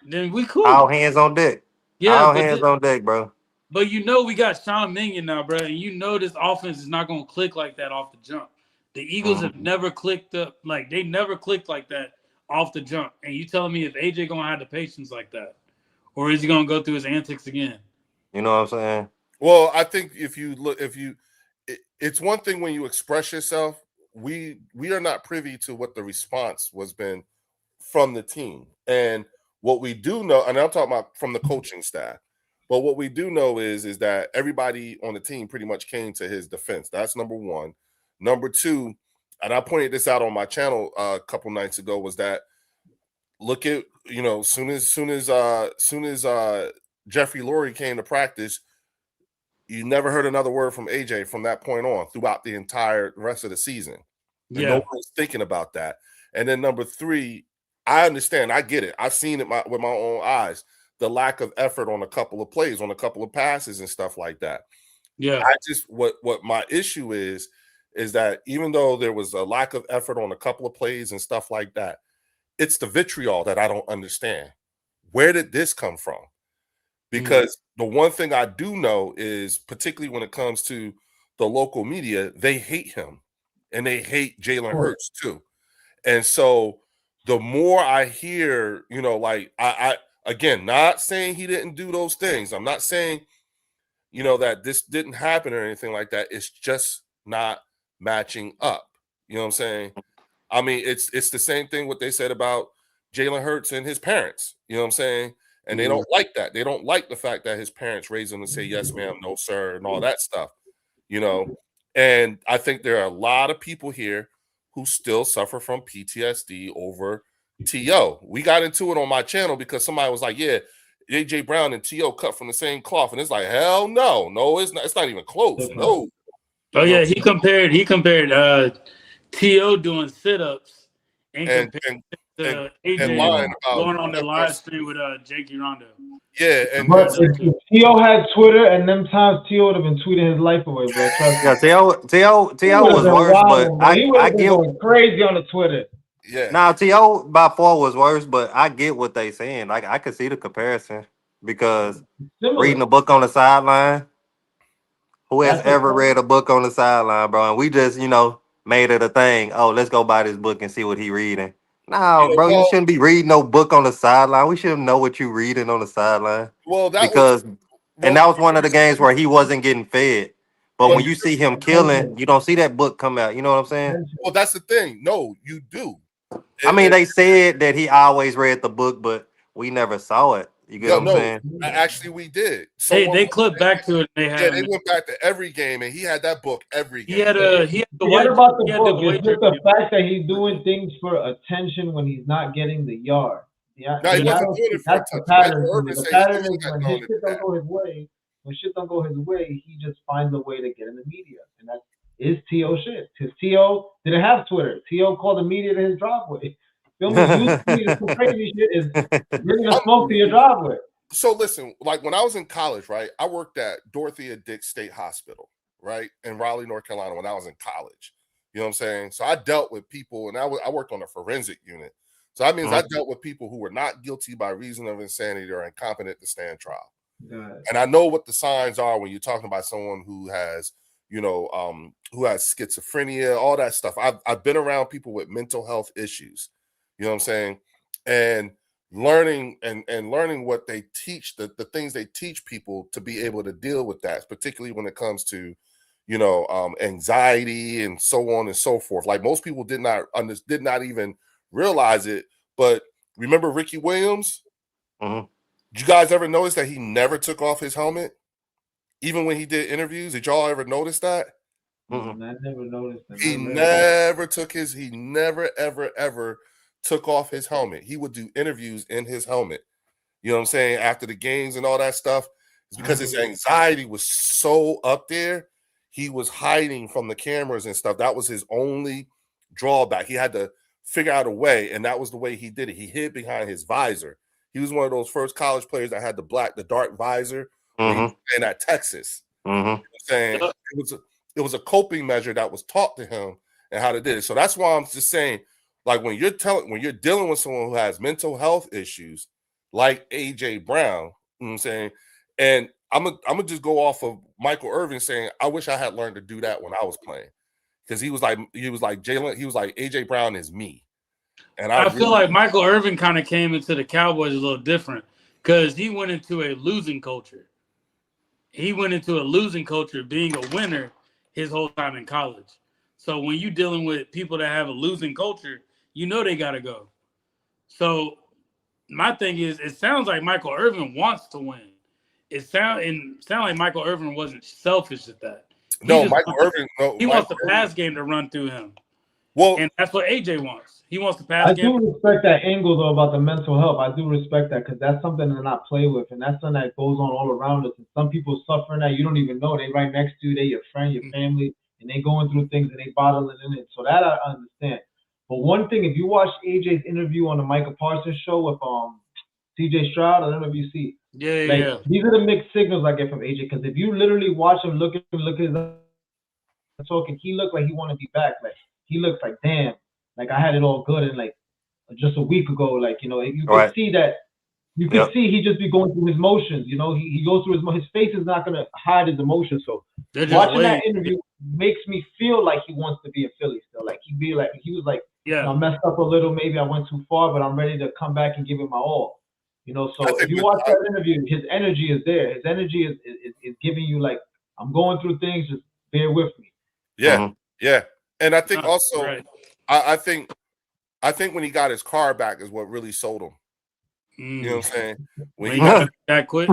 then we cool. All hands on deck. Yeah, all hands on deck, bro. But you know we got Sean Minion now, bro, and you know this offense is not gonna click like that off the jump. The Eagles have never clicked up they never clicked like that off the jump. And you telling me if AJ gonna have the patience like that, or is he gonna go through his antics again? You know what I'm saying? Well, I think it's one thing when you express yourself. We are not privy to what the response was been from the team, and what we do know, and I'm talking about from the coaching staff. But what we do know is that everybody on the team pretty much came to his defense. That's number one. Number two, and I pointed this out on my channel a couple nights ago, was that look at, soon as Jeffrey Lurie came to practice, you never heard another word from AJ from that point on throughout the entire rest of the season. And no one was thinking about that. And then number three, I understand, I get it. I've seen it with my own eyes, the lack of effort on a couple of plays, on a couple of passes and stuff like that. Yeah. I just, what my issue is that even though there was a lack of effort on a couple of plays and stuff like that, it's the vitriol that I don't understand. Where did this come from? Because the one thing I do know is, particularly when it comes to the local media, they hate him and they hate Jalen Hurts too. And so the more I hear, like I again, not saying he didn't do those things. I'm not saying, that this didn't happen or anything like that. It's just not matching up. You know what I'm saying? I mean, it's the same thing what they said about Jalen Hurts and his parents. You know what I'm saying? And they don't like that. They don't like the fact that his parents raised him to say yes, ma'am, no, sir, and all that stuff. And I think there are a lot of people here who still suffer from PTSD over T.O. We got into it on my channel because somebody was like, yeah, A.J. Brown and T.O. cut from the same cloth. And it's like, hell no, it's not. It's not even close. No. Oh, yeah, he compared T.O. doing sit-ups and AJ lying about going on the live stream with Jakey Rondo. Yeah, and but if T.O. had Twitter, and them times T.O. would have been tweeting his life away, bro. Yeah, T.O. was worse, but I get going crazy on the Twitter. Yeah. Now T.O. by far was worse, but I get what they saying. Like I could see the comparison because reading a book on the sideline. Who has ever read a book on the sideline, bro? And we just, made it a thing. Oh, let's go buy this book and see what he reading. No, bro, you shouldn't be reading no book on the sideline. We shouldn't know what you reading on the sideline. That was one of the games where he wasn't getting fed. But when you see him killing, you don't see that book come out. You know what I'm saying? Well, that's the thing. No, you do. I mean, they said that he always read the book, but we never saw it. You get what I'm saying? Actually, we did. They clipped back to it. They went back to every game, and he had that book every game. He had about the book. It's just the fact that he's doing things for attention when he's not getting the yard. Yeah, he wasn't doing it for that's the pattern. The pattern is when his shit don't go his way. When shit don't go his way, he just finds a way to get in the media, and that is T.O. shit. Because T.O. didn't have Twitter. T.O. called the media to his driveway. Some crazy shit is bringing a smoke to your driveway. So listen, like when I was in college, right, I worked at Dorothea Dix State Hospital, right, in Raleigh, North Carolina when I was in college. You know what I'm saying? So I dealt with people, and I worked on a forensic unit. So that means I dealt with people who were not guilty by reason of insanity or incompetent to stand trial. And I know what the signs are when you're talking about someone who has, who has schizophrenia, all that stuff. I've been around people with mental health issues. You know what I'm saying? And learning what they teach, the things they teach people to be able to deal with that, particularly when it comes to, anxiety and so on and so forth. Like most people did not even realize it. But remember Ricky Williams? Did you guys ever notice that he never took off his helmet? Even when he did interviews, did y'all ever notice that? I never noticed that. He never, ever took off his helmet. He would do interviews in his helmet. You know what I'm saying? After the games and all that stuff. It's because his anxiety was so up there. He was hiding from the cameras and stuff. That was his only drawback. He had to figure out a way, and that was the way he did it. He hid behind his visor. He was one of those first college players that had the dark visor when he was playing at Texas. You know what I'm saying? It was a coping measure that was taught to him and how to do it. So that's why I'm just saying, like when you're dealing with someone who has mental health issues, like A.J. Brown, you know what I'm saying, and I'm gonna just go off of Michael Irvin saying, I wish I had learned to do that when I was playing, because he was like Jalen, he was like A.J. Brown is me, and I feel like Michael Irvin kind of came into the Cowboys a little different because he went into a losing culture. He went into a losing culture, being a winner his whole time in college. So when you're dealing with people that have a losing culture, they got to go. So my thing is, it sounds like Michael Irvin wants to win. It sound like Michael Irvin wasn't selfish at that. No, Michael Irvin. No, he wants the Michael pass Irvin. game to run through him. Well, And that's what AJ wants. He wants the pass I game. do respect that angle though about the mental health. I do respect that because that's something to not play with, and that's something that goes on all around us. And some people suffering that you don't even know. They right next to you, they your friend, your family, and they going through things and they bottling in it. So that I understand. But one thing, if you watch AJ's interview on the Michael Parsons show with CJ Stroud, I don't know if you see. Yeah. These are the mixed signals I get from AJ because if you literally watch him, look at his talking, he looked like he want to be back. Like he looks like damn. Like I had it all good and like just a week ago, like you can see that see he just be going through his motions. He goes through his face is not gonna hide his emotions. So watching that interview makes me feel like he wants to be a Philly still. Like he was like, I messed up a little, maybe I went too far, but I'm ready to come back and give it my all. So if you watch that interview, his energy is there. His energy is giving you like, I'm going through things, just bear with me. Yeah, yeah. And I think also I think when he got his car back is what really sold him. You know what I'm saying? When he got that quick.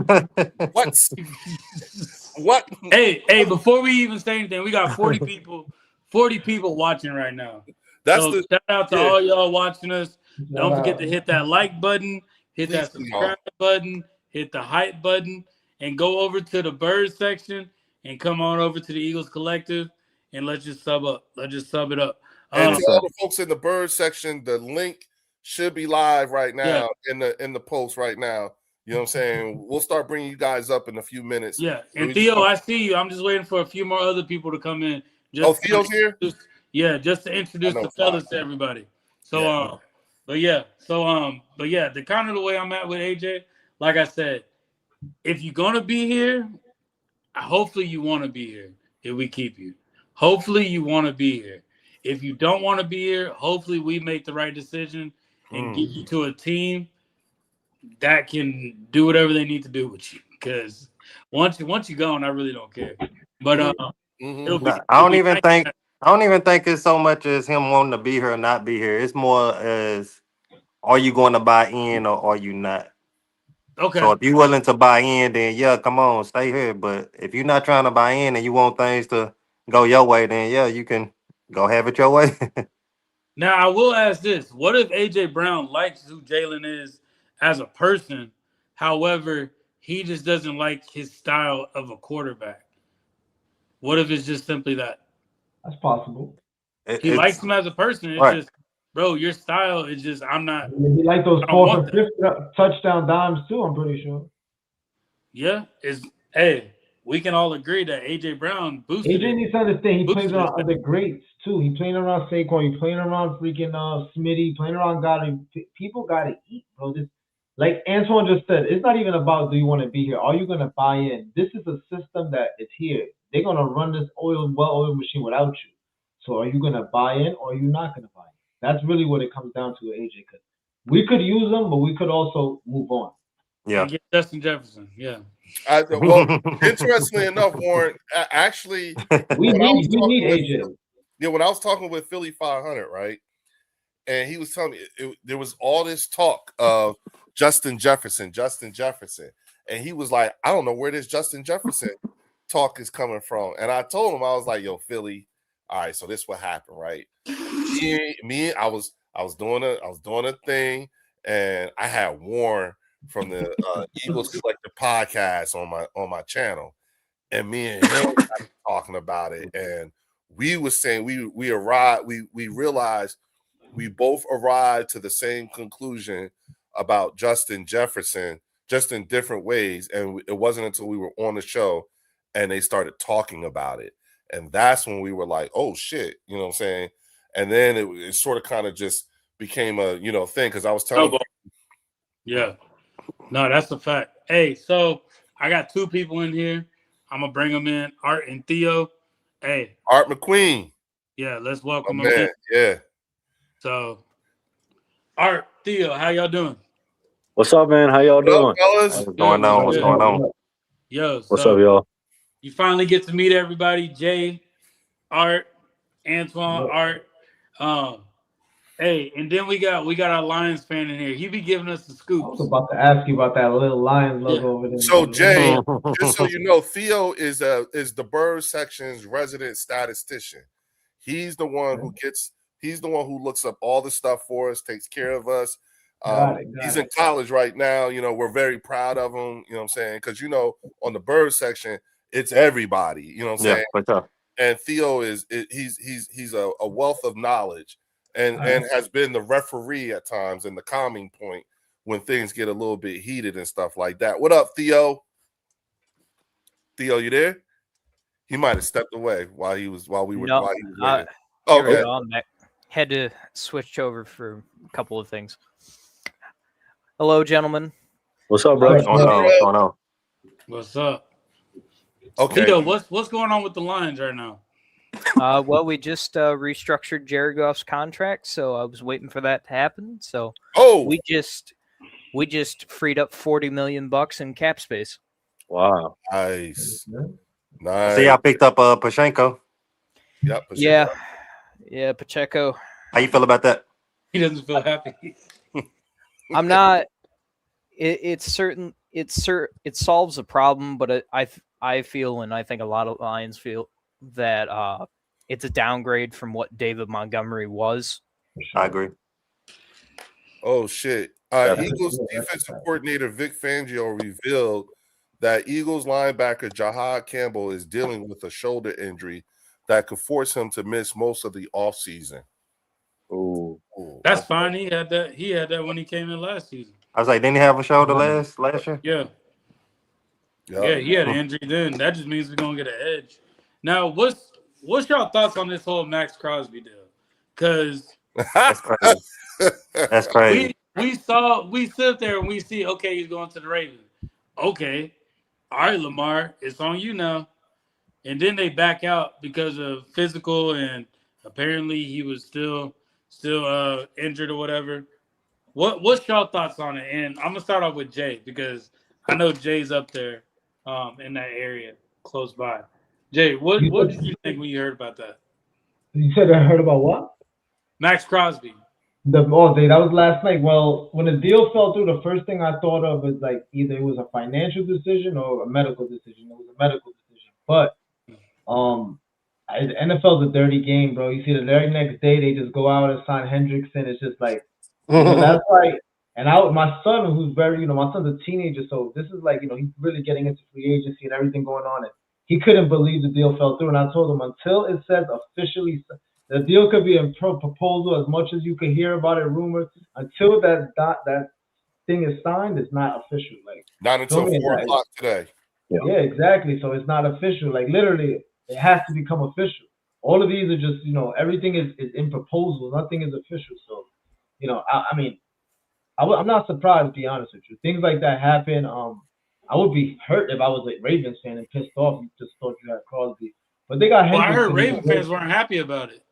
What? Hey, before we even say anything, we got 40 people watching right now. So shout out to all y'all watching us. Don't forget to hit that like button, hit that subscribe button, hit the hype button, and go over to the bird section and come on over to the Eagles Collective and let's just sub up. Let's just sub it up. And to all the folks in the bird section, the link should be live right now in the post right now. You know what I'm saying? We'll start bringing you guys up in a few minutes. Yeah, and Theo, I see you. I'm just waiting for a few more other people to come in. Theo's here? Yeah, just to introduce the fellas to everybody. So, but the kind of the way I'm at with AJ, like I said, if you're gonna be here, hopefully you want to be here. If we keep you, hopefully you want to be here. If you don't want to be here, hopefully we make the right decision and get you to a team that can do whatever they need to do with you. Because once you're gone, I really don't care. But I don't even think it's so much as him wanting to be here or not be here. It's more as, are you going to buy in or are you not? Okay. So if you're willing to buy in, then come on, stay here. But if you're not trying to buy in and you want things to go your way, then you can go have it your way. Now I will ask this: what if AJ Brown likes who Jalen is as a person? However, he just doesn't like his style of a quarterback. What if it's just simply that? That's possible. He likes him as a person. It's just, bro, your style is just, I'm not. He like those 4th and 5th touchdown dimes too, I'm pretty sure. Yeah, we can all agree that AJ Brown boosted. AJ needs to understand he plays around other greats too. He playing around Saquon. He playing around freaking Smitty. Playing around Gotti. People gotta eat, bro. Like Antoine just said, it's not even about do you want to be here. Are you gonna buy in? This is a system that is here. They're gonna run this well-oiled machine without you. So are you gonna buy in or are you not gonna buy in? That's really what it comes down to, AJ. Because we could use them, but we could also move on. Yeah. And get Justin Jefferson. Yeah. Well, interestingly enough, Warren, actually, we need AJ. When I was talking with Philly 500, right, and he was telling me there was all this talk of Justin Jefferson, and he was like, I don't know where this Justin Jefferson talk is coming from. And I told him, I was like, yo, Philly, all right, so this what happened, right? I was doing a thing, and I had Warren from the Eagles Collective podcast on my channel, and me and him talking about it, and we were saying we realized we both arrived to the same conclusion about Justin Jefferson, just in different ways, and it wasn't until we were on the show and they started talking about it, and that's when we were like, oh shit, you know what I'm saying? And then it sort of kind of just became a thing, because I was telling you. Yeah. No, that's a fact. Hey, so I got 2 people in here. I'm going to bring them in, Art and Theo. Hey. Art McQueen. Yeah, let's welcome them in. Yeah. So, Art, Theo, how y'all doing? What's up, man? How y'all doing? What's going on? What's going on? Yo, what's up, y'all? You finally get to meet everybody. Jay, Art, Antoine, Art. Hey, and then we got our Lions fan in here. He be giving us the I scoops. was about to ask you about that little Lions logo Yeah. over there. So Jay, just so you know, Theo is the Bird section's resident statistician. He's the one who looks up all the stuff for us, takes care of us. He's in college right now. You know, we're very proud of him. You know what I'm saying? Because on the Bird section, it's everybody. You know what I'm saying? for sure. And Theo he's a wealth of knowledge and has been the referee at times and the calming point when things get a little bit heated and stuff like that. What up, Theo? Theo, you there? He might have stepped away while he was waiting. Okay. Had to switch over for a couple of things. Hello, gentlemen. What's up, bro? What's going on? What's up? Okay. Tito, what's going on with the Lions right now? Well, we just restructured Jared Goff's contract, so I was waiting for that to happen. So we just freed up $40 million in cap space. Wow. Nice. See, I picked up Pachenko. Yep. Yeah, Pacheco. How you feel about that? He doesn't feel happy. I'm not. It solves a problem, but I feel, and I think a lot of Lions feel, that it's a downgrade from what David Montgomery was. I agree. Oh shit! Eagles defensive coordinator Vic Fangio revealed that Eagles linebacker Jahad Campbell is dealing with a shoulder injury that could force him to miss most of the offseason. Ooh. That's fine. He had that when he came in last season. I was like, didn't he have a shoulder last year? Yeah. Yeah, he had an injury then. That just means we're gonna get an edge. Now, what's y'all thoughts on this whole Maxx Crosby deal? Because That's crazy. That's crazy. we sit there and we see, okay, he's going to the Ravens. Okay, all right, Lamar, it's on you now. And then they back out because of physical, and apparently he was still injured or whatever. What's y'all thoughts on it? And I'm gonna start off with Jay because I know Jay's up there in that area close by. Jay, what did you think when you heard about that? You said I heard about what? Maxx Crosby. That was last night. Well, when the deal fell through, the first thing I thought of was like either it was a financial decision or a medical decision. It was a medical decision. But the NFL's a dirty game, bro. You see the very next day they just go out and sign Hendrickson. It's just like that's like, and my son, who's very, my son's a teenager, so this is like, he's really getting into free agency and everything going on, and he couldn't believe the deal fell through. And I told him until it says officially, the deal could be a proposal as much as you could hear about it, rumors. Until that thing is signed, it's not official. Like not until 4:00 today. Yeah, exactly. So it's not official. Like literally, it has to become official. All of these are just, everything is in proposal. Nothing is official. So. I'm not surprised, to be honest with you. Things like that happen. I would be hurt if I was a Ravens fan and pissed off. You just thought you had Crosby, but they got. Well, I heard Ravens fans weren't happy about it.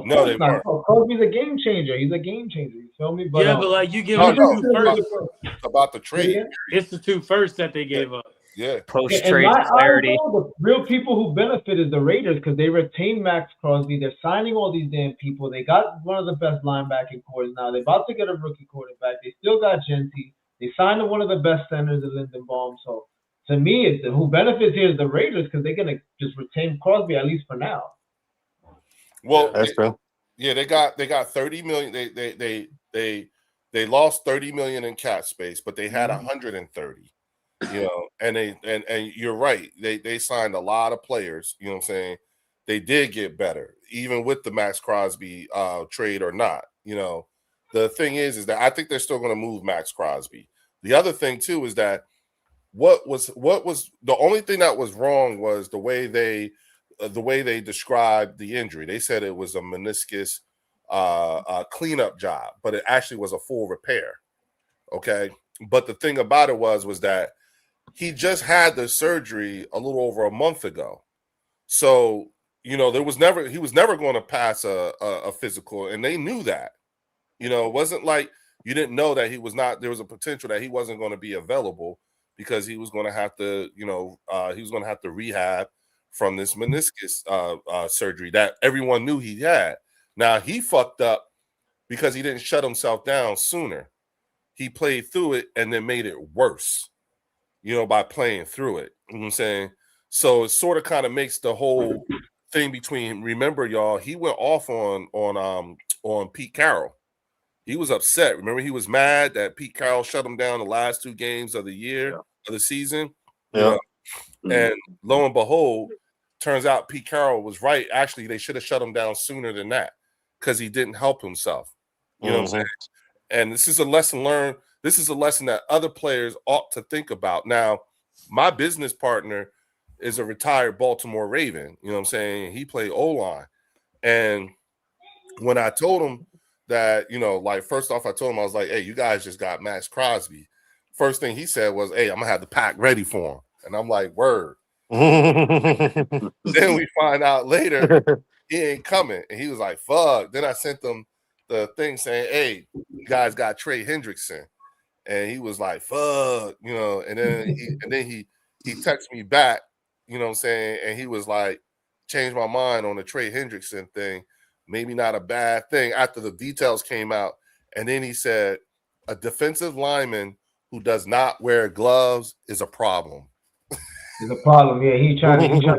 No, they weren't. Crosby's a game changer. He's a game changer. You feel me? But, but like you give him the two first. About the trade. It's the two first that they gave up. Yeah. Post-trade clarity. The real people who benefit is the Raiders because they retained Maxx Crosby. They're signing all these damn people. They got one of the best linebacking cores now. They're about to get a rookie quarterback. They still got Genty. They signed one of the best centers in Lindenbaum. So to me, who benefits here is the Raiders because they're gonna just retain Crosby at least for now. Well, that's true. Yeah, they got $30 million. They lost $30 million in cap space, but they had 130. And you're right. They signed a lot of players. You know what I'm saying? They did get better, even with the Maxx Crosby trade or not. The thing is that I think they're still going to move Maxx Crosby. The other thing too is that what was the only thing that was wrong was the way they described the injury. They said it was a meniscus cleanup job, but it actually was a full repair. Okay, but the thing about it was that he just had the surgery a little over a month ago. So, he was never going to pass a physical, and they knew that. It wasn't like you didn't know that there was a potential that he wasn't going to be available because he was going to have to, rehab from this meniscus surgery that everyone knew he had. Now he fucked up because he didn't shut himself down sooner. He played through it and then made it worse, by playing through it. You know what I'm saying? So it sort of kind of makes the whole thing between, remember, y'all, he went off on Pete Carroll. He was upset. Remember, he was mad that Pete Carroll shut him down the last 2 games of the year, of the season. Yeah. And lo and behold, turns out Pete Carroll was right. Actually, they should have shut him down sooner than that because he didn't help himself. You know what I'm saying? And this is a lesson learned. This is a lesson that other players ought to think about. Now, my business partner is a retired Baltimore Raven. You know what I'm saying? He played O-line. And when I told him that, first off, I told him, I was like, hey, you guys just got Maxx Crosby. First thing he said was, hey, I'm going to have the pack ready for him. And I'm like, word. Then we find out later he ain't coming. And he was like, fuck. Then I sent them the thing saying, hey, you guys got Trey Hendrickson. And he was like, fuck, and then he texted me back, you know what I'm saying? And he was like, changed my mind on the Trey Hendrickson thing. Maybe not a bad thing after the details came out. And then he said, a defensive lineman who does not wear gloves is a problem. It's a problem. Yeah, he's trying to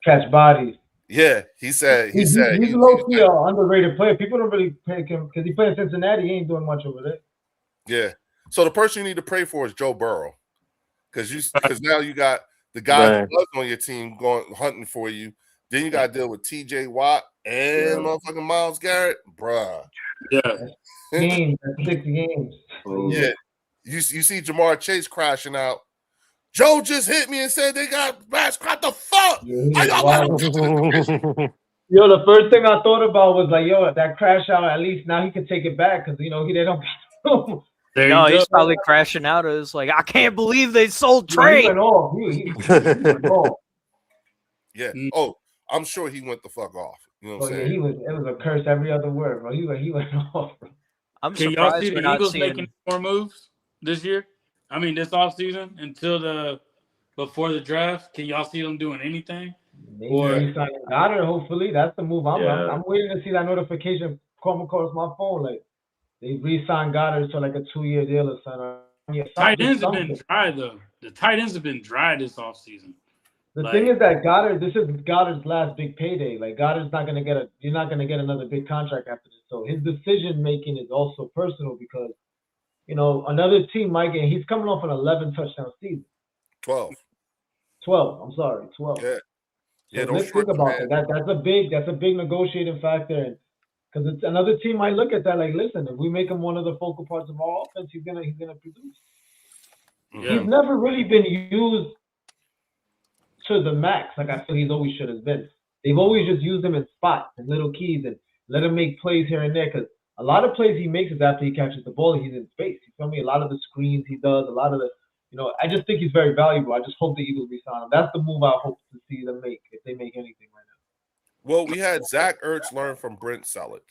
catch bodies. Yeah, he said he's low-key an underrated player. People don't really pick him because he played in Cincinnati. He ain't doing much over there. Yeah. So the person you need to pray for is Joe Burrow, because now you got the guy that was on your team going hunting for you. Then you got to deal with T.J. Watt and motherfucking Myles Garrett, bruh. Yeah. Games, 6 games. Yeah. You see Jamar Chase crashing out. Joe just hit me and said they got Maxx. What the fuck? Yo, the first thing I thought about was like, yo, that crash out, at least now he can take it back because, he don't. No, he's probably crashing out. It was like, I can't believe they sold Trey. He went off. He went off. Yeah. Oh, I'm sure he went the fuck off. You know what I'm saying? It was a curse every other word, bro. He went off. Bro. I'm Can surprised y'all see we're the not Eagles seeing making more moves this year? I mean, this offseason before the draft. Can y'all see them doing anything? Maybe signing Goddard, hopefully. That's the move. I'm waiting to see that notification come across my phone. Like, they re-signed Goddard to like a 2-year deal or something. Tight ends have been dry, though. The tight ends have been dry this offseason. The thing is that this is Goddard's last big payday. Like, Goddard's not going to you're not going to get another big contract after this. So his decision making is also personal because, another team might get, he's coming off an 11 touchdown season. 12. I'm sorry, 12. Yeah. So let's think about that. That's a big negotiating factor, because it's another team might look at that like, listen, if we make him one of the focal parts of our offense, he's gonna produce. Yeah. He's never really been used to the max like I feel he's always should have been. They've always just used him in spots and little keys and let him make plays here and there, because a lot of plays he makes is after he catches the ball, he's in space. You feel me? A lot of the screens he does, a lot of the, I just think he's very valuable. I just hope the Eagles resign him. That's the move I hope to see them make, if they make anything right now. Well, we had Zach Ertz learn from Brent Sellett.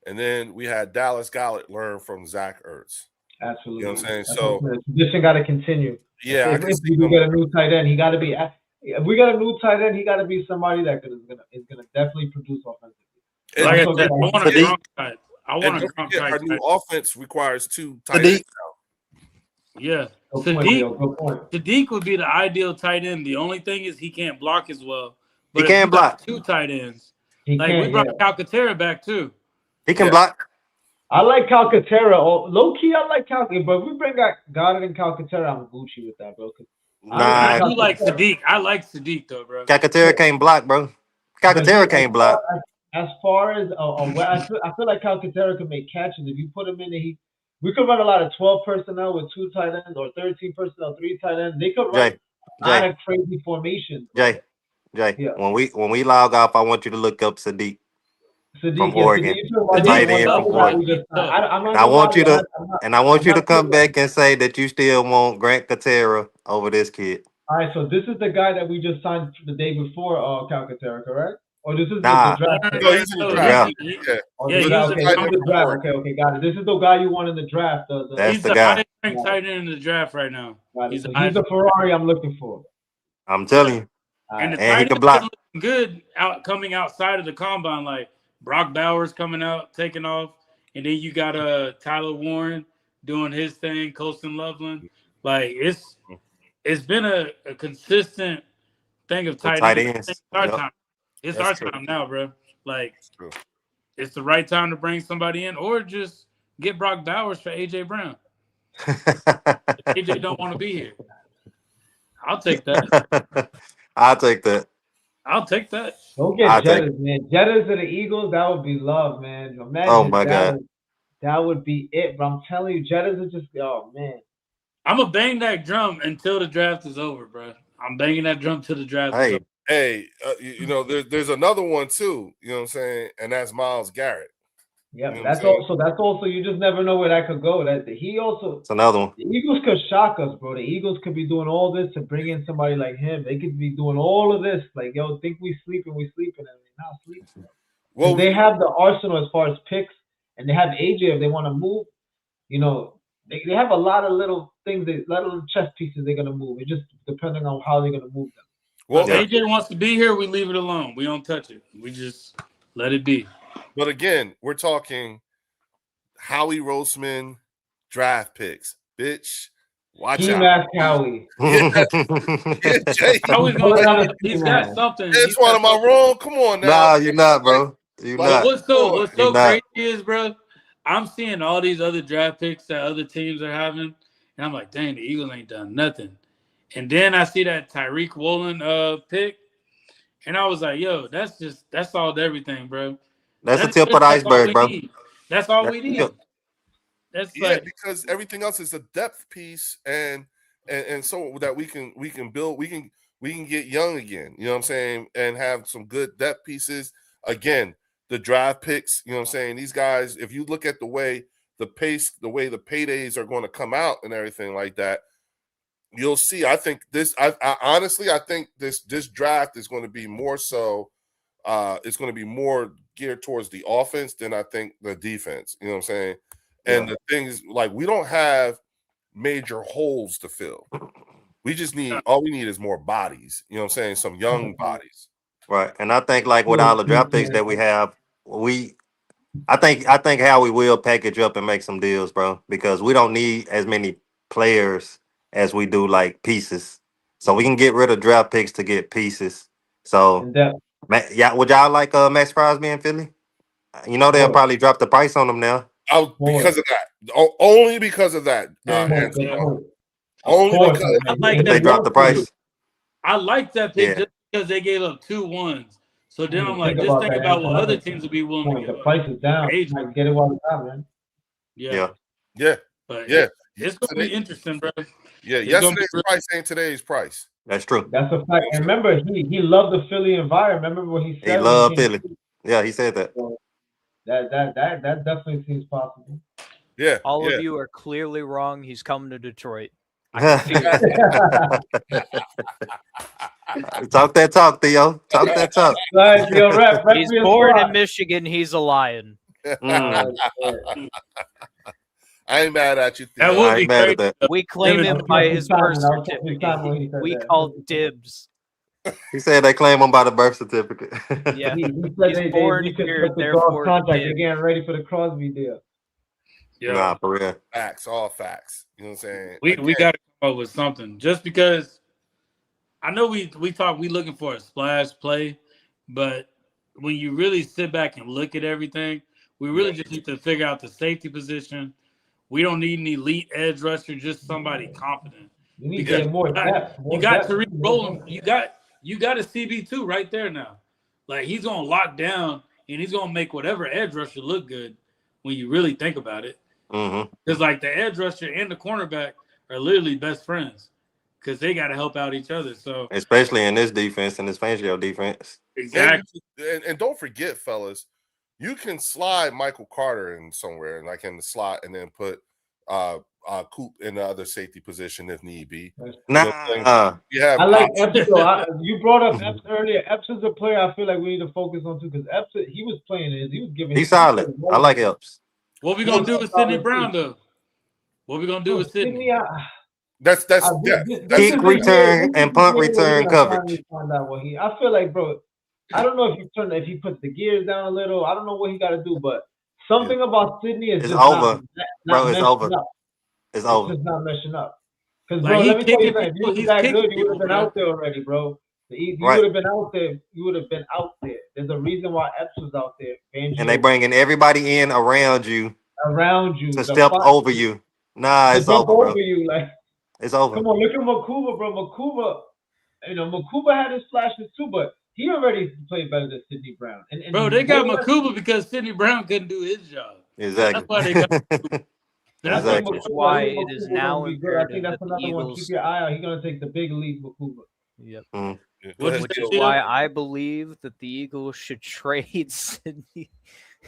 And then we had Dallas Goedert learn from Zach Ertz. Absolutely. You know what I'm saying? So the tradition got to continue. Yeah. If we do get a new tight end, he got to be. If we got a new tight end, he got to be somebody that is gonna definitely produce offensively. Like I said, I want a contract. Our new offense requires 2 tight ends now. Yeah. Good point. Sadiq would be the ideal tight end. The only thing is he can't block as well. But he can block. 2 tight ends. We brought Calcaterra back too. He can block. I like Calcaterra. Low key, I like Calcaterra. But if we bring back Goddard and Calcaterra, I'm Gucci with that, bro. I do like Sadiq. I like Sadiq though, bro. Calcaterra can't block, bro. Calcaterra can't block. As far as I feel like Calcaterra can make catches. If you put him in, we could run a lot of 12 personnel with 2 tight ends or 13 personnel, 3 tight ends. They could run a lot of crazy formations. Jay, yeah. when we log off, I want you to look up Sadiq from Oregon. The tight end from Oregon. I want you to come back and say that you still want Grant Calcaterra over this kid. All right, so this is the guy that we just signed the day before Calcaterra, correct? Or this is the draft? No, he's in the draft. The draft. Okay, got it. This is the guy you want in the draft. That's he's the guy. Highest ranked tight end in the draft right now. He's the Ferrari I'm looking for. I'm telling you. And the tight end looking good coming outside of the combine, like Brock Bowers coming out, taking off. and then you got Tyler Warren doing his thing, Colston Loveland. Like it's been a consistent thing of The tight tight ends. ends. It's our Yep. time. It's That's our true. time now, bro. Like True. it's the right time to bring somebody in, or just get Brock Bowers for AJ Brown. AJ don't want to be here. I'll take that. I'll take that. I'll take that. Don't get I'll take Jettas, man. Jettas to the Eagles, that would be love, man. Imagine Oh my God. that would be it. But I'm telling you, Jettas are just, oh man. I'm gonna bang that drum until the draft is over, bro. I'm banging that drum till the draft is Hey, over. Hey, you know, there's another one too. You know what I'm saying? And that's Myles Garrett. Yeah, You know what that's I'm saying? also you just never know where that could go. He also it's another one. the Eagles could shock us, bro. The Eagles could be doing all this to bring in somebody like him. They could be doing all of this. Like, yo, think we sleeping, and they're not sleeping. Well, They have the arsenal as far as picks, and they have AJ if they want to move. You know, they have a lot of little things, a lot of little chess pieces they're gonna move. It just depending on how they're gonna move them. well, If AJ wants to be here, we leave it alone. We don't touch it. We just let it be. but again, we're talking Howie Roseman draft picks, bitch. Watch Team out. ask Howie. Yeah, Jay, I was Hold gonna on, say he's team got ask. something. it's one. Am I wrong? Come on now. Nah, you're not, bro. You're But not. What's so You're not. crazy is, bro, I'm seeing all these other draft picks that other teams are having, and I'm like, dang, the Eagles ain't done nothing. And then I see that Tyreek Woolen pick, and I was like, yo, that's solved everything, bro. That's the tip of the That's all iceberg, we bro. need. That's all we That's the need. tip. That's Yeah, like because everything else is a depth piece, and so that we can build, we can get young again. You know what I'm saying, and have some good depth pieces again. The draft picks, you know what I'm saying. These guys, if you look at the way the paydays are going to come out and everything like that, you'll see. I think this. I honestly, I think this draft is going to be more so. It's going to be more geared towards the offense than I think the defense. You know what I'm saying? And the things like we don't have major holes to fill. We just need all we need is more bodies. You know what I'm saying? Some young bodies. Right. And I think like with all the draft picks that we have, I think how we will package up and make some deals, bro, because we don't need as many players as we do like pieces. So we can get rid of draft picks to get pieces. So And that, yeah, would y'all like Maxx Crosby in Philly? You know they'll probably drop the price on them now. Because of that. Only because of that. Only because I like They that. dropped the price. I like that pick Yeah. just because they gave up 2 1s. So then I'm like, Think just about think that. about what other teams would be willing to the give up. price is down. Age. Like, get it while it's down, man. Yeah. yeah. But Yeah. it's going to be interesting, bro. Yeah. It's gonna Yesterday's be price ain't today's price. That's true. That's a fact. And remember, he loved the Philly environment. Remember what he said? He when loved came Philly. to- Yeah, he said that. So that definitely seems possible. Yeah. All yeah. of you are clearly wrong. He's coming to Detroit. Talk that talk, Theo. Talk that talk. Right, yo, rep He's for your born squad. in Michigan. He's a lion. Mm. I ain't mad at you, That Theo. would I be ain't mad crazy. at that. We claim Him him and- by his birth I'll take his time when he certificate. said We that. call dibs. He said they claim him by the birth certificate. Yeah. He said He's they born could here, put the therefore dog contract. did. They're getting ready for the Crosby deal. Yeah. Nah, for real. Facts, all facts. You know what I'm saying? We Again, got to come up with something. Just because I know we looking for a splash play, but when you really sit back and look at everything, we really just need to figure out the safety position. We don't need an elite edge rusher, just somebody competent. You need Because to get more depth. You got Tariq Rowland. You got a CB2 right there now. Like he's gonna lock down and he's gonna make whatever edge rusher look good when you really think about it. Mm-hmm. Because like the edge rusher and the cornerback are literally best friends because they got to help out each other. So Especially in this defense, in this Fangio defense. exactly. and don't forget, fellas, you can slide Michael Carter in somewhere, like in the slot, and then put Coop in the other safety position if need be. Nah. You have I like Epps. You brought up Epps earlier. Epps is a player I feel like we need to focus on too because Epps, he was playing it. He was giving. He's solid. I like Epps. What we gonna do with Sidney Brown though? What we gonna do with Sidney? That's Kick return and punt return coverage. I feel like, bro, I don't know if he puts the gears down a little. I don't know what he got to do, but something about Sydney is It's just over, not bro. It's meshing over. up. It's It's over. just not meshing up. Because, Like bro, he let me tell you kicking something. If you people, was he's that kicking good, you would people, have been bro. out there already, bro. You Right. would have been out there. You would have been out there. There's a reason why Epps was out there. And they Fangio bringing everybody in around you around you. to The step fight over you. Nah, to it's jump over, bro. over you. Like, It's over. come on, look at Makuba, bro. Makuba had his flashes too, but he already played better than Sidney Brown. And Bro, they got Williams, Makuba because Sidney Brown couldn't do his job. Exactly. That's why they got. I That's think why. Which is Makuba, why I think it is Makuba now gonna be good. I think imperative that's that the another one. Keep Eagles. your eye out. He's gonna take the big league, Makuba. Yep. Mm. Yeah, go What'd ahead, you Which say, is Theo. why I believe that the Eagles should trade Sidney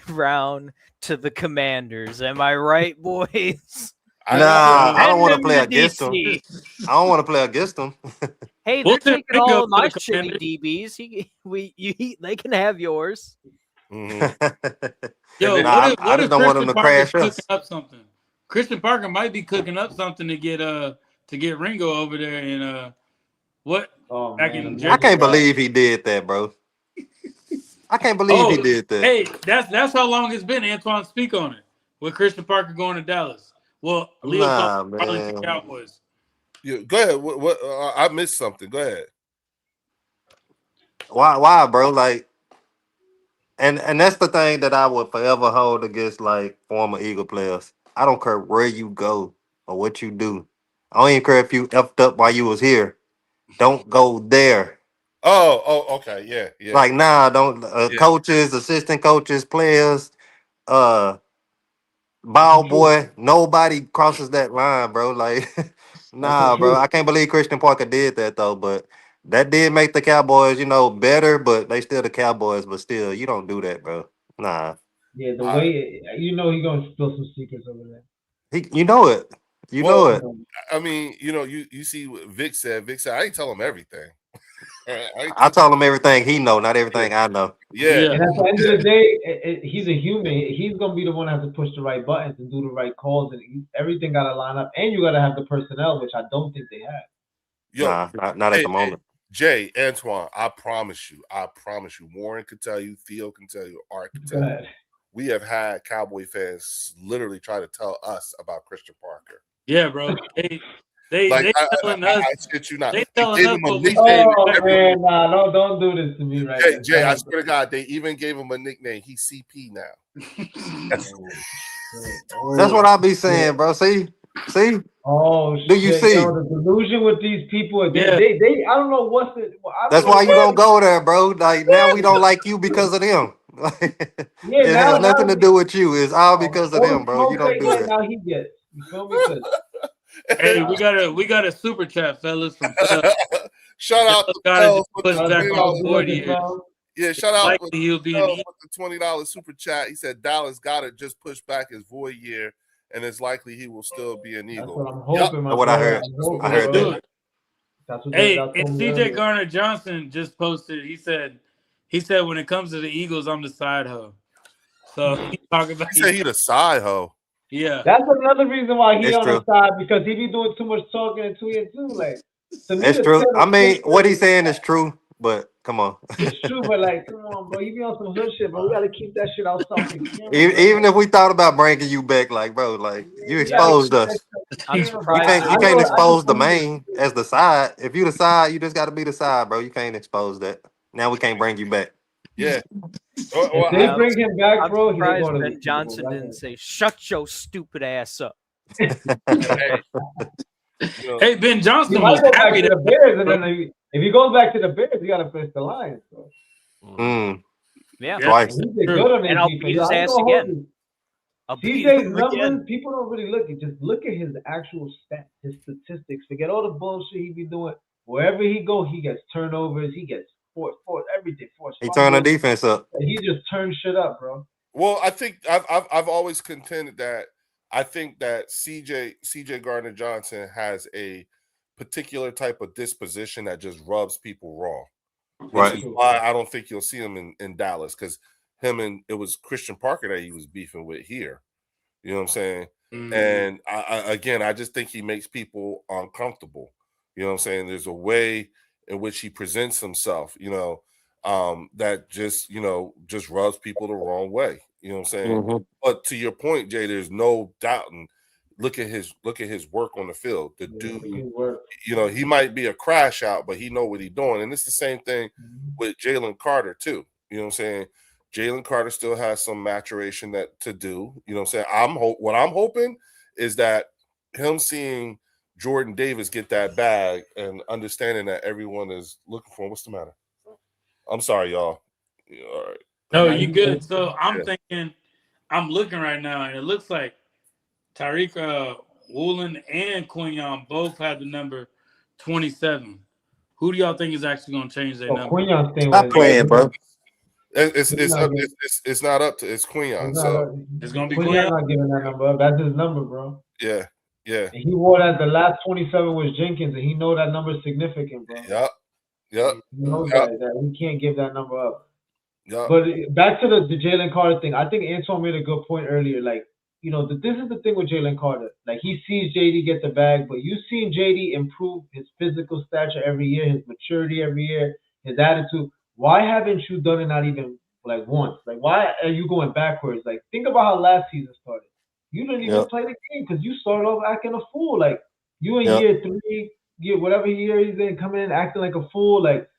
Brown to the Commanders. Am I right, boys? Nah, I don't Send want to him play to against them. DC. I don't want to play against them. Hey, We'll they're send taking Ringo all of to my the shitty Commanders. DBs. They can have yours. Mhm. Yo, Nah, what I if just don't want them Christian to Parker's crash cooking us. up something? Christian Parker might be cooking up something to get Ringo over there in what Oh back man, in I Jersey. can't believe he did that, bro. I can't believe he Oh, did that. hey, that's how long it's been. Antoine, speak on it. With Christian Parker going to Dallas. Well, Leo Nah, talking about Arlington man. Cowboys. Yeah, go ahead. What I missed something. Go ahead. Why, bro? Like, and that's the thing that I would forever hold against like former Eagle players. I don't care where you go or what you do. I don't even care if you effed up while you was here. Don't go there. Okay, yeah. Like, nah, don't. Yeah. Coaches, assistant coaches, players, uh, ball boy. Nobody crosses that line, bro. Like, nah, bro. I can't believe Christian Parker did that though. But that did make the Cowboys, better. But they still the Cowboys. But still, you don't do that, bro. Nah. yeah, the I- way he's gonna spill some secrets over there. You know it. You know it. I mean, you see what Vic said. Vic said, I ain't tell him everything. I told him everything he know, not everything I know. Yeah. And at the end of the day, he's a human. He's gonna be the one that has to push the right buttons and do the right calls, and everything got to line up. And you got to have the personnel, which I don't think they have. Yo, Nah, not at the moment. Jay, Antoine, I promise you, Warren can tell you, Theo can tell you, Art can tell you. We have had Cowboy fans literally try to tell us about Christian Parker. Yeah, bro. They telling us. I shit you not. They They telling gave us him a what we nickname. Oh man, nah, don't do this to me right now. Jay, I swear to God, they even gave him a nickname. He's CP now. That's what I be saying, bro. See? Oh, do you shit, see? Yo, the delusion with these people, they I don't know what's it. That's why you don't go there, bro. Like now we don't like you because of them. Yeah, it has nothing to do with you. It's all because of them, bro. You don't do that. Now he gets. You feel me? Hey, we got a super chat, fellas. From Shout out to gotta Pels just with push the back on $20 board here. Yeah, shout out Likely he'll be Pels in with the $20 super chat. He said Dallas gotta just push back his void year, and it's likely he will still be an Eagle. That's what I'm hoping, That's what I heard. I heard that. Hey, and CJ Garner Johnson just posted. He said when it comes to the Eagles, I'm the side hoe. So he talking about. He said he the side hoe. Yeah, that's another reason why he It's on true. the side, because he be doing too much talking and tweeting too. Like, to me, It's true. I mean, what he's saying is true, but come on. It's true, but like, come on, bro, you be on some hood shit, but we gotta keep that shit outside the camera. Even if we thought about bringing you back, like, bro, like you exposed us. I'm You surprised. can't expose the main as the side. If you the side, you just got to be the side, bro. You can't expose that. Now we can't bring you back. Yeah. If they bring him back, I'm bro, he's surprised going to Ben Johnson didn't say, "Shut your stupid ass up." Hey, Ben Johnson He might was go back happy to the Bears, and then if he goes back to the Bears, he got to face the Lions. So. Yeah, twice. He did good on his And I'll defense. beat his I ass ain't gonna hold again. you. I'll beat CJ's him numbers, again. people don't really look at. Just look at his actual stats, his statistics. Forget all the bullshit he be doing. Wherever he go, he gets turnovers. He gets forced everything. He turned the defense up. He just turns shit up, bro. Well, I think I've always contended that I think that CJ Gardner Johnson has a particular type of disposition that just rubs people raw. Right. Which is why I don't think you'll see him in Dallas, because it was Christian Parker that he was beefing with here. You know what I'm saying? Mm-hmm. And I just think he makes people uncomfortable. You know what I'm saying? There's a way in which he presents himself, that just rubs people the wrong way. You know what I'm saying? Mm-hmm. But to your point, Jay, there's no doubting. Look at his work on the field. The dude, you know, he might be a crash out, but he know what he's doing. And it's the same thing with Jalen Carter too. You know what I'm saying? Jalen Carter still has some maturation to do. You know what I'm saying? What I'm hoping is that him seeing Jordan Davis get that bag and understanding that everyone is looking for him. What's the matter? I'm sorry, y'all. All right. No, you good. So I'm thinking, I'm looking right now, and it looks like Tariq Woolen and Quinyon both have the number 27. Who do y'all think is actually going to change their number? Quinion's staying Stop with playing, bro. It's not up to it's Quinyon. So it's going to be Quinion's Quinyon. not giving that number up. That's his number, bro. Yeah. And he wore that the last 27 was Jenkins, and he know that number is significant, bro. Yep. He knows that he can't give that number up. Yep. But back to the Jalen Carter thing, I think Antoine made a good point earlier. Like, you know, this is the thing with Jalen Carter. Like, he sees JD get the bag, but you've seen JD improve his physical stature every year, his maturity every year, his attitude. Why haven't you done it not even, like, once? Like, why are you going backwards? Like, think about how last season started. You didn't even play the game because you started off acting a fool. Like, you in year 3, whatever year he's in, coming in acting like a fool. Like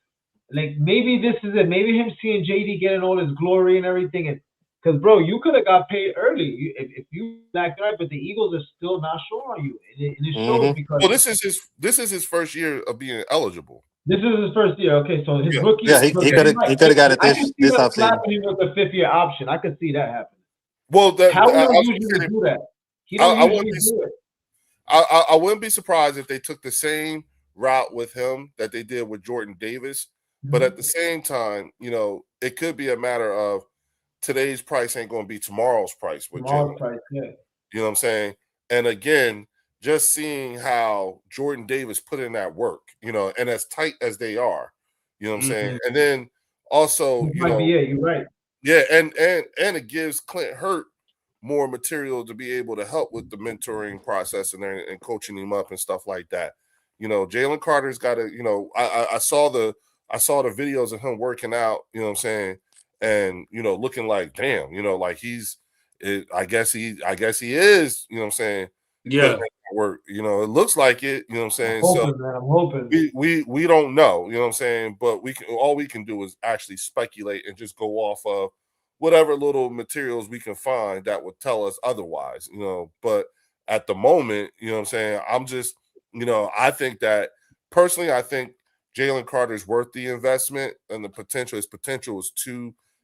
maybe this is it. Maybe him seeing JD getting all his glory and everything. And because, bro, you could have got paid early if you backed right, but the Eagles are still not sure on you. And it shows because. Well, this is his first year of being eligible. This is his first year. Okay, so his rookie. Yeah, he could have got it this offseason. Slapping him with a 5th-year option. I could see that happening. Well, how would he usually do that? He don't usually do it. I wouldn't be surprised if they took the same route with him that they did with Jordan Davis. But at the same time, you know, it could be a matter of today's price ain't going to be tomorrow's price with Jalen. Yeah. You know what I'm saying? And again, just seeing how Jordan Davis put in that work, you know, and as tight as they are, you know what I'm saying? And then also, you're right. Yeah, and it gives Clint Hurt more material to be able to help with the mentoring process and coaching him up and stuff like that. You know, Jalen Carter's got to, you know, I saw the videos of him working out, you know what I'm saying? And, you know, looking like, damn, you know, like I guess he is, you know what I'm saying? Yeah. Work, you know, it looks like it, you know what I'm saying? I'm hoping. We don't know, you know what I'm saying? But all we can do is actually speculate and just go off of whatever little materials we can find that would tell us otherwise, you know. But at the moment, you know what I'm saying, I'm just, you know, I think that personally, I think Jalen Carter's worth the investment, and his potential is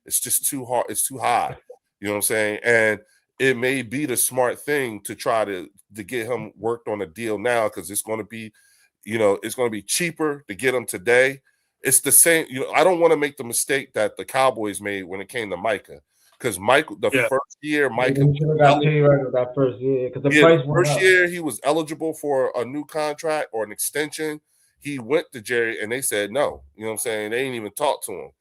it's just too hard, it's too high. You know what I'm saying? And it may be the smart thing to try to get him worked on a deal now, because it's going to be, you know, it's going to be cheaper to get him today. It's the same, you know, I don't want to make the mistake that the Cowboys made when it came to Micah, because first year, Micah got paid right with that first year, because the price went first up. year he was eligible for a new contract or an extension. He went to Jerry and they said no. You know what I'm saying? They ain't even talk to him,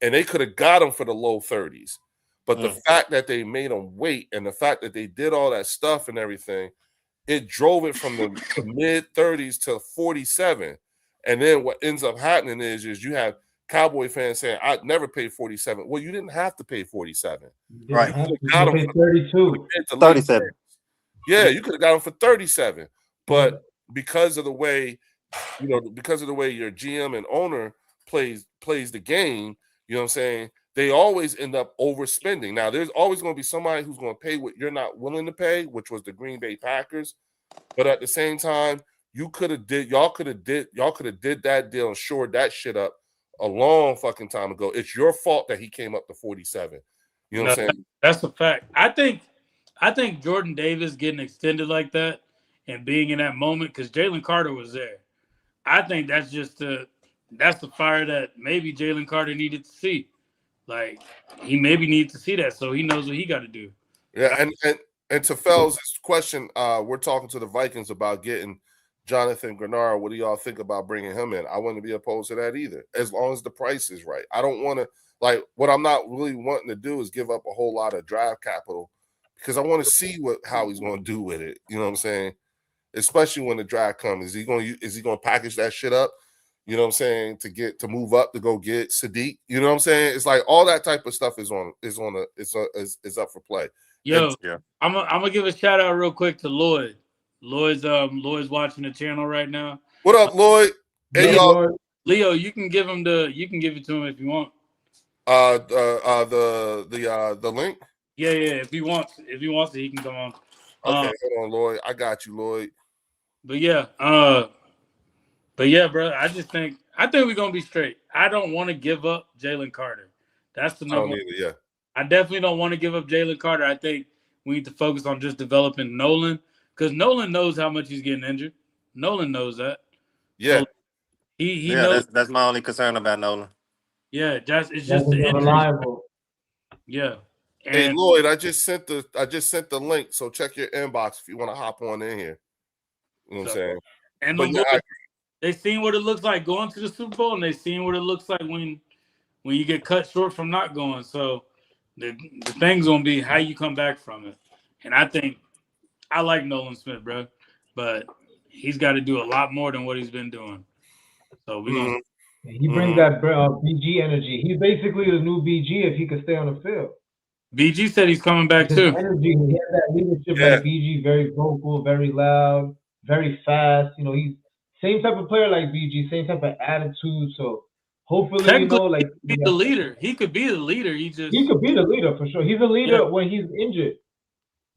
and they could have got him for the low 30s. But the fact that they made him wait, and the fact that they did all that stuff and everything, it drove it from the mid 30s to 47. And then what ends up happening is you have Cowboy fans saying, "I'd never paid 47." Well, you didn't have to pay 47. Right. You got him for 32. 37. Yeah, you could have got him for 37. But because of the way, you know, because of the way your GM and owner plays the game, you know what I'm saying? They always end up overspending. Now, there's always going to be somebody who's going to pay what you're not willing to pay, which was the Green Bay Packers. But at the same time, y'all could have did that deal and shored that shit up a long fucking time ago. It's your fault that he came up to 47. You know what I'm saying? That's a fact. I think Jordan Davis getting extended like that and being in that moment, because Jalen Carter was there. I think that's just the fire that maybe Jalen Carter needed to see. Like, he maybe needs to see that so he knows what he got to do. Yeah, and to Fells' question, we're talking to the Vikings about getting Jonathan Grenard. What do y'all think about bringing him in? I wouldn't be opposed to that either, as long as the price is right. I don't want to, like, what I'm not really wanting to do is give up a whole lot of draft capital, because I want to see how he's going to do with it. You know what I'm saying? Especially when the draft comes, is he going to package that shit up? You know what I'm saying? To move up to go get Sadiq. You know what I'm saying? It's like all that type of stuff is up for play. Yo, Yeah. I'm gonna give a shout out real quick to Lloyd. Lloyd's watching the channel right now. What up, Lloyd? Hey, y'all. Leo, you can give it to him if you want. The link. Yeah. If he wants it, he can come on. Okay, hold on, Lloyd. I got you, Lloyd. But yeah, bro. I think we're gonna be straight. I don't want to give up Jalen Carter. That's the number one. Yeah. I definitely don't want to give up Jalen Carter. I think we need to focus on just developing Nolan because Nolan knows how much he's getting injured. Nolan knows that. Yeah. So he knows. That's my only concern about Nolan. Yeah, it's just the reliable. Yeah. And hey Lloyd, I just sent the link, so check your inbox if you want to hop on in here. You know what I'm saying? And they seen what it looks like going to the Super Bowl, and they seen what it looks like when you get cut short from not going. So the thing's gonna be how you come back from it. And I think I like Nolan Smith, bro, but he's got to do a lot more than what he's been doing. So we gonna. He brings that BG energy. He's basically the new BG if he could stay on the field. BG said he's coming back too. Energy, he has that leadership like BG, very vocal, very loud, very fast. You know, he's same type of player like BG, same type of attitude. So hopefully, he could be the leader. He could be the leader. He could be the leader for sure. He's a leader when he's injured.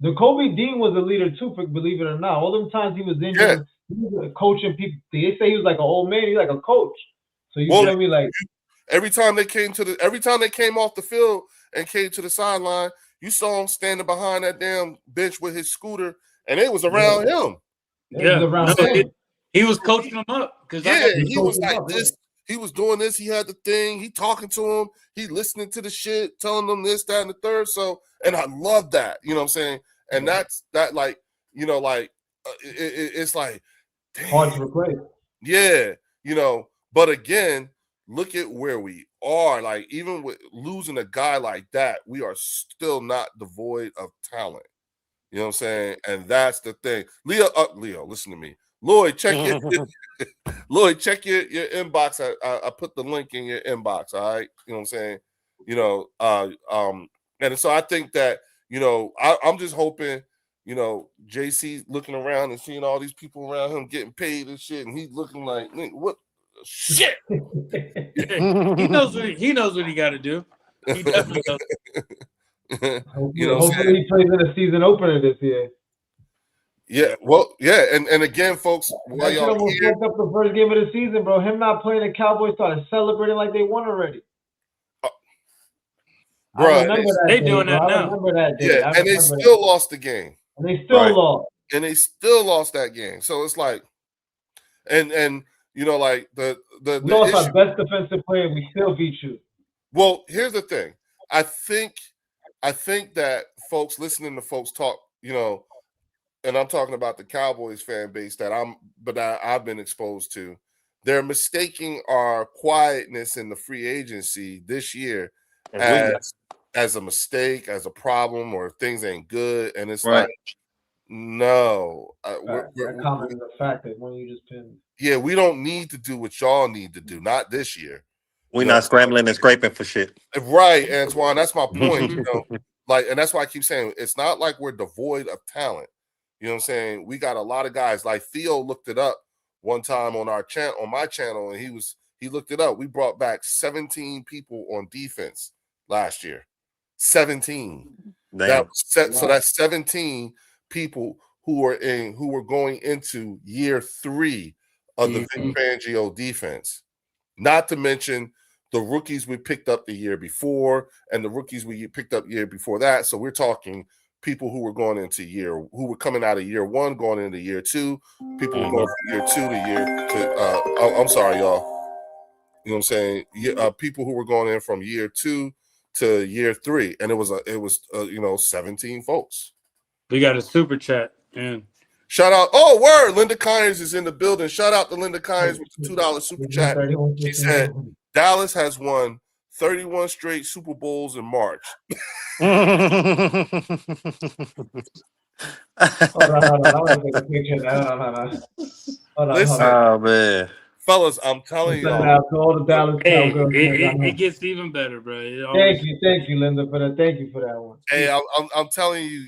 The Kobe Dean was a leader too, believe it or not. All them times he was injured, he was coaching people. They say he was like an old man. He's like a coach. So you feel me? Like every time they came off the field and came to the sideline, you saw him standing behind that damn bench with his scooter, and it was around him. He was coaching them up because he was like this. He was doing this. He had the thing. He talking to him. He listening to the shit, telling them this, that, and the third. So, and I love that. You know what I'm saying? And that's like, you know, like it's like damn. Hard to replace. Yeah, you know. But again, look at where we are. Like, even with losing a guy like that, we are still not devoid of talent. You know what I'm saying? And that's the thing. Leo, listen to me. Lloyd, check your inbox. I put the link in your inbox. All right. You know what I'm saying? You know, and so I think that, you know, I'm just hoping, you know, JC looking around and seeing all these people around him getting paid and shit, and he's looking like, what? Shit. he knows what he got to do. He definitely does. You know, hopefully he plays in a season opener this year. Yeah, well, yeah, and again, folks, while y'all almost fucked up the first game of the season, bro. Him not playing the Cowboys started celebrating like they won already. Bro, they doing that now. I remember that day. Yeah, and they still lost the game. And they still lost. And they still lost that game. So it's like, and you know, like the we lost our best defensive player. We still beat you. Well, here's the thing. I think that folks listening to folks talk, you know, and I'm talking about the Cowboys fan base that I've been exposed to. They're mistaking our quietness in the free agency this year as a mistake, as a problem, or things ain't good. And it's like, no. That comment is a fact that when you just pinned. Yeah, we don't need to do what y'all need to do. Not this year. We're not scrambling and scraping for shit. Right, Antoine. That's my point. You know, like, and that's why I keep saying it's not like we're devoid of talent. You know what I'm saying? We got a lot of guys. Like Theo looked it up one time on our channel, on my channel, and he looked it up. We brought back 17 people on defense last year. 17. So that's 17 people who were going into year 3 of the Vic Fangio defense. Not to mention the rookies we picked up the year before and the rookies we picked up year before that. So we're talking people who were going into who were coming out of year 1, going into year 2, people who going from year 2 to I'm sorry, y'all. You know what I'm saying? People who were going in from year 2 to year 3, and it was 17 folks. We got a super chat, and shout out! Oh, word! Linda Kynes is in the building. Shout out to Linda Kynes with the $2 super chat. She said Dallas has won 31 straight Super Bowls in March. Listen, oh man. fellas, I'm telling Send it y'all. out to all the Dallas Hey, Cowgirls. it gets even better, bro. Thank you, Linda, for that. Thank you for that one. Hey, I'm telling you,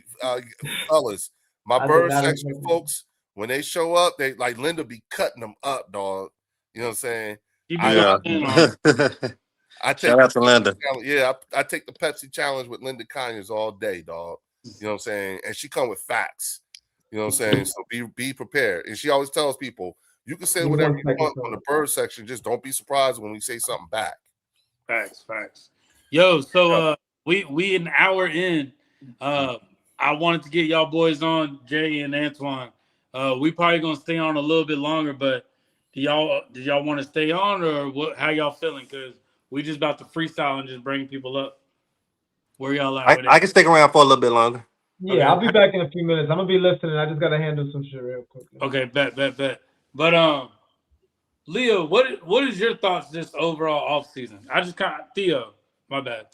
fellas, my I did bird not section expect that. folks, when they show up, they like Linda be cutting them up, dog. You know what I'm saying? You be Yeah. in on it. I take Shout out to Linda. Yeah, I take the Pepsi challenge with Linda Conyers all day, dog. You know what I'm saying? And she come with facts. You know what I'm saying? So be prepared. And she always tells people, you can say Give me whatever 1 you second, want so- on the bird section, just don't be surprised when we say something back. Facts. Yo, so we an hour in. I wanted to get y'all boys on, Jay and Antoine. We probably gonna stay on a little bit longer, but did y'all want to stay on, or what? How y'all feeling? Because we just about to freestyle and just bring people up. Where y'all at with it? I can stick around for a little bit longer. Yeah, Okay. I'll be back in a few minutes. I'm gonna be listening. I just gotta handle some shit real quick. Okay, bet. But Leo, what is your thoughts this overall off season? I just Theo, my bad.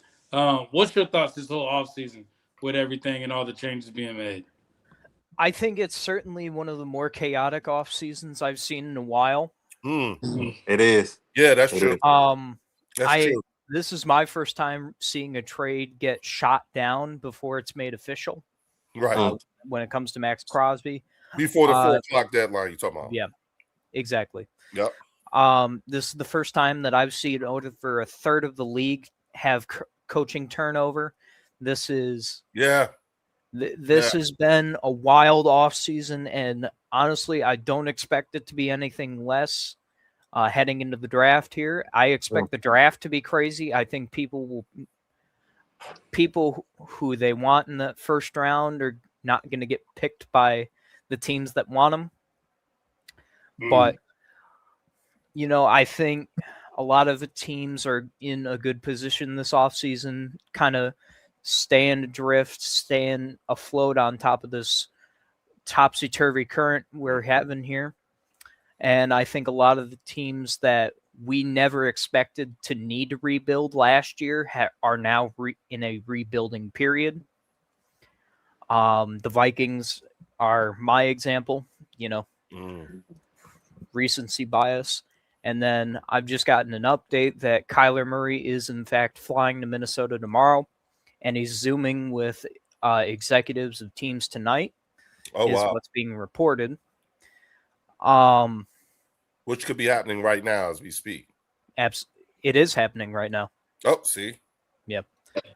What's your thoughts this whole off season with everything and all the changes being made? I think it's certainly one of the more chaotic off seasons I've seen in a while. It is. Yeah, that's It true. is. That's true. This is my first time seeing a trade get shot down before it's made official. Right. When it comes to Maxx Crosby, Before the 4 o'clock deadline, you talking about? Yeah, exactly. Yep. This is the first time that I've seen over a third of the league have coaching turnover. This is This has been a wild offseason, and honestly, I don't expect it to be anything less heading into the draft here. I expect the draft to be crazy. I think people who they want in the first round are not going to get picked by the teams that want them. But, I think a lot of the teams are in a good position this offseason, kind of staying adrift, staying afloat on top of this topsy-turvy current we're having here. And I think a lot of the teams that we never expected to need to rebuild last year are now in a rebuilding period. The Vikings are my example, recency bias. And then I've just gotten an update that Kyler Murray is in fact flying to Minnesota tomorrow, and he's Zooming with executives of teams tonight. What's being reported. Which could be happening right now as we speak. It is happening right now. Oh, see. Yep.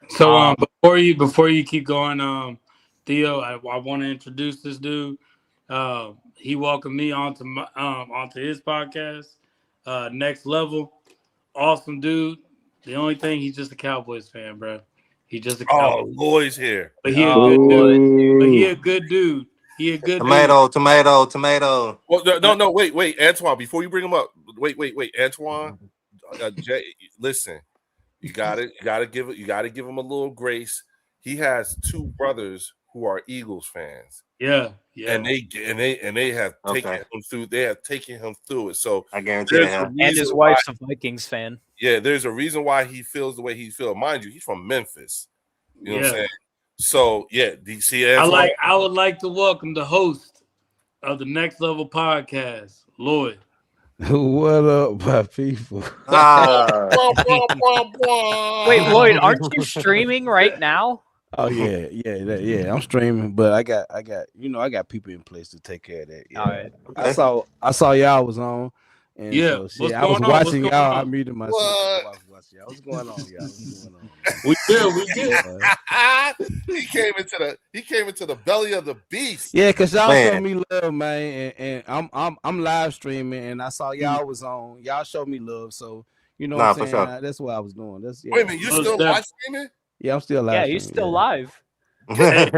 So before you keep going, Theo, I want to introduce this dude. He welcomed me onto his podcast, Next Level. Awesome dude. The only thing, he's just a Cowboys fan, bro. He's just a Cowboys. Oh, Lloyd's here. But he a good dude. But he a good dude. He a good Tomato. Well, no, wait, Antoine. Before you bring him up, wait, Antoine. Jay, listen, you gotta give him a little grace. He has two brothers who are Eagles fans. Yeah. And they have taken him through. They have taken him through it. So I guarantee that. And his wife's a Vikings fan. Yeah, there's a reason why he feels the way he feels. Mind you, he's from Memphis. You know what I'm saying? So yeah, DC. I would like to welcome the host of the Next Level podcast, Lloyd. What up, my people? Wait, Lloyd, aren't you streaming right now? Oh yeah. I'm streaming, but I got people in place to take care of that. Yeah. All right. I saw y'all was on, and yeah. So, I was watching y'all. I muted myself. What's going on, y'all? We did. He came into the belly of the beast. Yeah, cause y'all showed me love, man, and I'm live streaming, and I saw y'all was on. Y'all showed me love, so what I'm saying. Sure. That's what I was doing. Wait a minute, you still live streaming? Yeah, I'm still live. Yeah, he's still live. Yeah,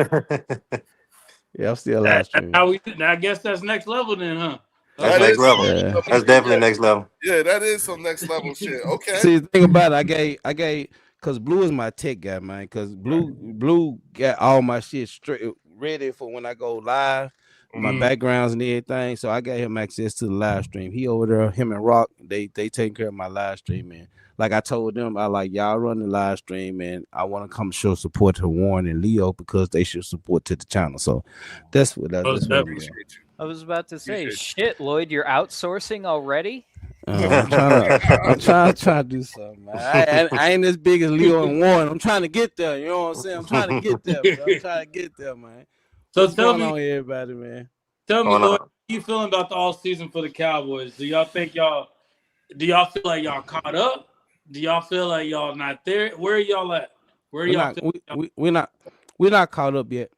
I'm still live streaming. I guess that's next level then, huh? That's next level. Yeah. That's definitely next level. Yeah, that is some next level shit. Okay. See, the thing about it, I gave, cause Blue is my tech guy, man. Cause Blue got all my shit straight ready for when I go live, my backgrounds and everything. So I got him access to the live stream. He over there, him and Rock, they take care of my live stream, man. Like I told them, I like y'all run the live stream, and I want to come show support to Warren and Leo because they show support to the channel. So that's what I appreciate you. I was about to say, Appreciate shit, Lloyd, you're outsourcing already? I'm trying to do something, man. I ain't as big as Leo and Warren. I'm trying to get there. You know what I'm saying? I'm trying to get there, bro. I'm trying to get there, man. So What's going on, everybody, man? Tell me, Hold Lloyd, on. how you feeling about the off season for the Cowboys? Do y'all feel like y'all caught up? Do y'all feel like y'all not there? Where are y'all at? Where We're y'all not we're not caught up yet.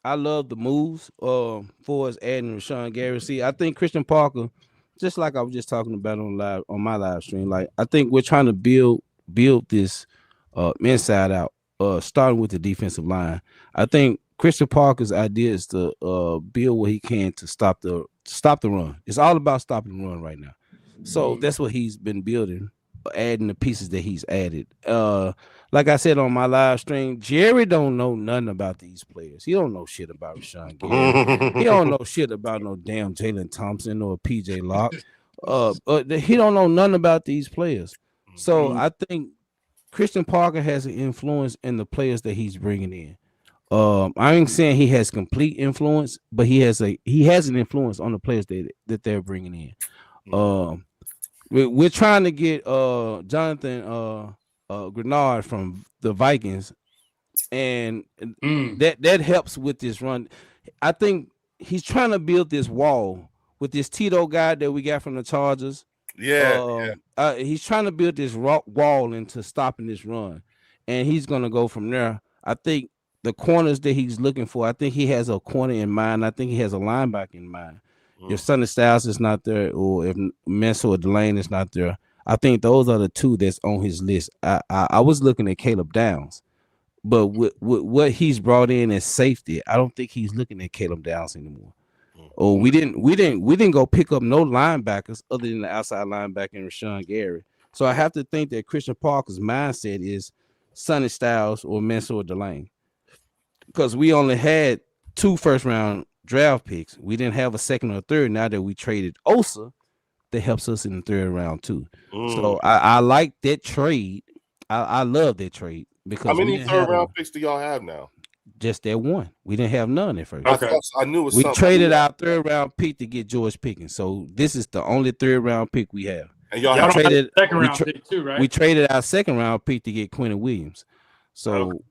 I love the moves for us adding Rashawn Gary. See, I think Christian Parker, just like I was just talking about on my live stream, like I think we're trying to build this inside out, starting with the defensive line. I think Christian Parker's idea is to build what he can to stop the run. It's all about stopping the run right now. So that's what he's been building, adding the pieces that he's added. Like I said on my live stream, Jerry don't know nothing about these players. He don't know shit about Rashawn Gary. He don't know shit about no damn Jalen Thompson or PJ Locke. He don't know nothing about these players. So I think Christian Parker has an influence in the players that he's bringing in. I ain't saying he has complete influence, but he has an influence on the players that they're bringing in. We're trying to get Jonathan Grenard from the Vikings, and that helps with this run. I think he's trying to build this wall with this Tito guy that we got from the Chargers. He's trying to build this wall into stopping this run, and he's gonna go from there. I think the corners that he's looking for, I think he has a corner in mind. I think he has a linebacker in mind. If Sonny Styles is not there, or if Mensa or Delane is not there, I think those are the two that's on his list. I was looking at Caleb Downs, but with what he's brought in as safety, I don't think he's looking at Caleb Downs anymore. Oh, we didn't go pick up no linebackers other than the outside linebacker and Rashawn Gary. So I have to think that Christian Parker's mindset is Sonny Styles or Mensa or Delane, because we only had 2 first-round draft picks. We didn't have a second or third. Now that we traded Osa, that helps us in the 3rd round too. So I like that trade. I love that trade because how many 3rd round picks do y'all have now? Just that one. We didn't have none at first. Okay. I knew it was we something. traded our 3rd round pick to get George Pickens. So this is the only 3rd round pick we have. And y'all traded second round pick too, right? We traded our 2nd round pick to get Quentin Williams. So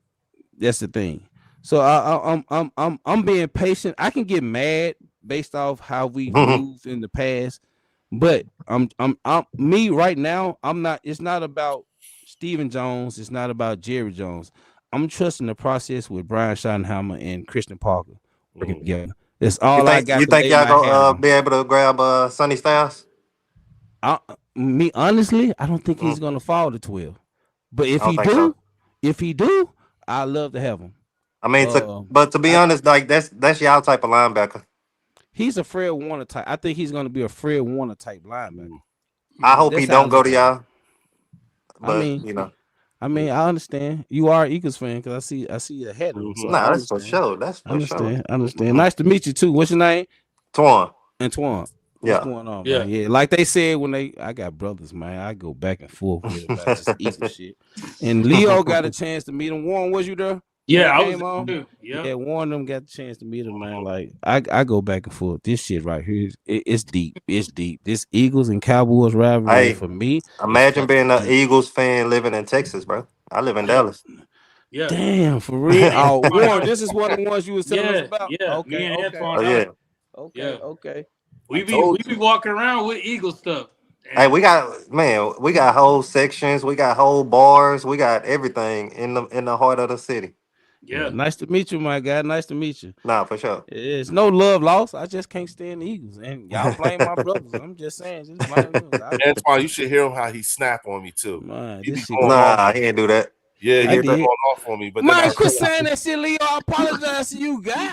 that's the thing. So I'm being patient. I can get mad based off how we moved in the past, but I'm me right now. I'm not. It's not about Stephen Jones. It's not about Jerry Jones. I'm trusting the process with Brian Schottenheimer and Christian Parker working together. That's all I got. You think y'all gonna be able to grab Sonny Styles? Me honestly, I don't think he's gonna fall to 12. But if he do, I love to have him. I mean, but to be honest, like that's y'all type of linebacker. He's a Fred Warner type. I think he's going to be a Fred Warner type linebacker. I hope he don't go to y'all. But, I mean, I understand. You are an Eagles fan because I see your head on. So nah, that's for sure. That's for sure. I understand. Nice to meet you too. What's your name? Twan. What's going on, man? Yeah, like they said I got brothers, man. I go back and forth with about this Eagles shit. And Leo got a chance to meet him. Warren, was you there? Yeah, I was on too. Yeah, Warren them got the chance to meet him, man. Like I go back and forth. This shit right here, it's deep. It's deep. This Eagles and Cowboys rivalry for me. Imagine being an Eagles fan living in Texas, bro. I live in Dallas. Yeah. Damn, for real. Oh, Warren, this is one of the ones you was telling us about. Yeah. Okay. We be walking around with Eagle stuff. Hey, we got whole sections, we got whole bars, we got everything in the heart of the city. Yeah. Nice to meet you, my guy. Nice to meet you. Nah, for sure. It's no love lost. I just can't stand the Eagles. And y'all blame my brothers. I'm just saying. Antoine, you should hear him how he snap on me too. Man, he didn't do that. Yeah, he did going off on me. But man, quit saying that shit, Leo. I apologize to you, guy.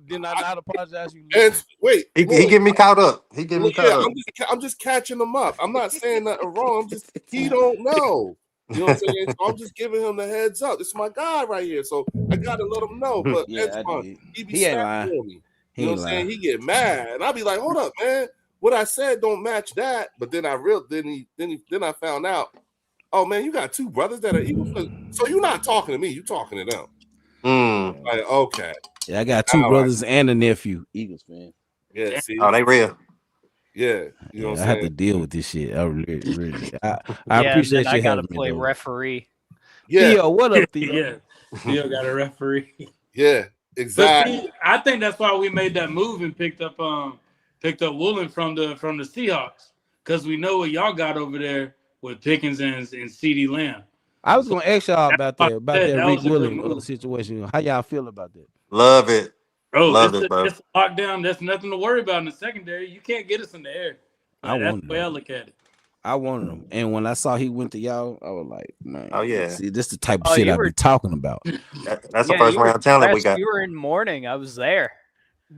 Did I not apologize to you? And wait, he get me caught up. He get me caught up. I'm just catching him up. I'm not saying nothing wrong. He don't know. You know what I'm saying? So I'm just giving him the heads up. This is my guy right here, so I gotta let him know. But he be snapping on me. You know what I'm saying? He get mad, and I'll be like, "Hold up, man! What I said don't match that." But then I found out. Oh man, you got 2 brothers that are Eagles fans. So you're not talking to me. You're talking to them. Like, okay. Yeah, I got 2 brothers and a nephew, Eagles fan. Yeah, see, Oh, they real. yeah, you know what I I'm have to saying. deal with this shit. I really. I Yeah, and appreciate then I you gotta having me, play though. referee. Yeah, Theo, what up, Theo? Yeah, Theo got a referee. yeah, But exactly. see, I think that's why we made that move and picked up Woolen from the Seahawks, because we know what y'all got over there with Pickens and CeeDee Lamb. I was So gonna ask y'all that's about why I that said that Rick was a good Willing move. situation. How y'all feel about that? Love it. Bro, Love it, bro. it's a lockdown. There's nothing to worry about in the secondary. You can't get us in the air. I Like, that's wanted the way I him. look at it. I wanted him, and when I saw he went to y'all, I was like, man, Oh, yeah. see, this the type of Oh, shit you I were be talking about. That's the yeah, first you were round talent we depressed. got. You were in mourning. I was there.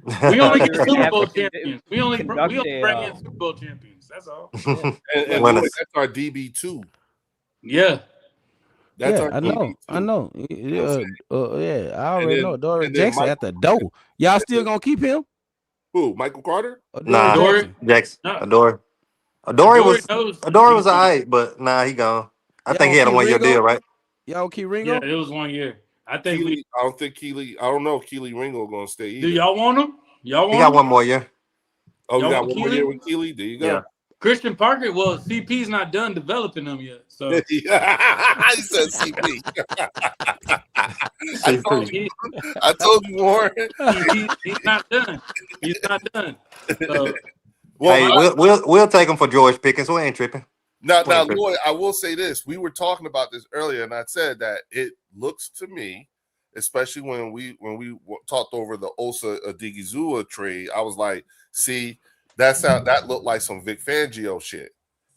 We only You get were gonna Super have Bowl to champions. We only conduct bring in Super Bowl champions. That's all. Yeah. And When Lloyd, it's- that's our DB2. Yeah. That's Yeah, our I know, DB2. I know. You know what I'm saying? Yeah, I already know. Doris and then Jackson at Michael, the door. Y'all still gonna keep him? who? Michael Carter? Or Doris Nah, Dory, Jackson? Jackson, no, Adore Dory knows was he's all gone. right, but nah, he gone. I Y'all think he gonna had a keep 1 year Ringo? deal, right? Y'all gonna keep Yeah, Ringo? it was 1 year. I think Keely, I don't think Keely. I don't know if Keely Ringo gonna stay either. do y'all want him? Y'all He want got him? 1 more year. Oh, you Y'all got want one more Keely? year with Keely? There you go. Yeah. Christian Parker, well, CP's not done developing them yet. So he said CP. I told you, Warren. he's not done. He's not done. So Well, Hey, we'll take him for George Pickens. We ain't tripping. now, We ain't tripping. Lloyd, I will say this. We were talking about this earlier, and I said that it looks to me, especially when we talked over the Osa Odigizua trade, I was like, see, that looked like some Vic Fangio shit.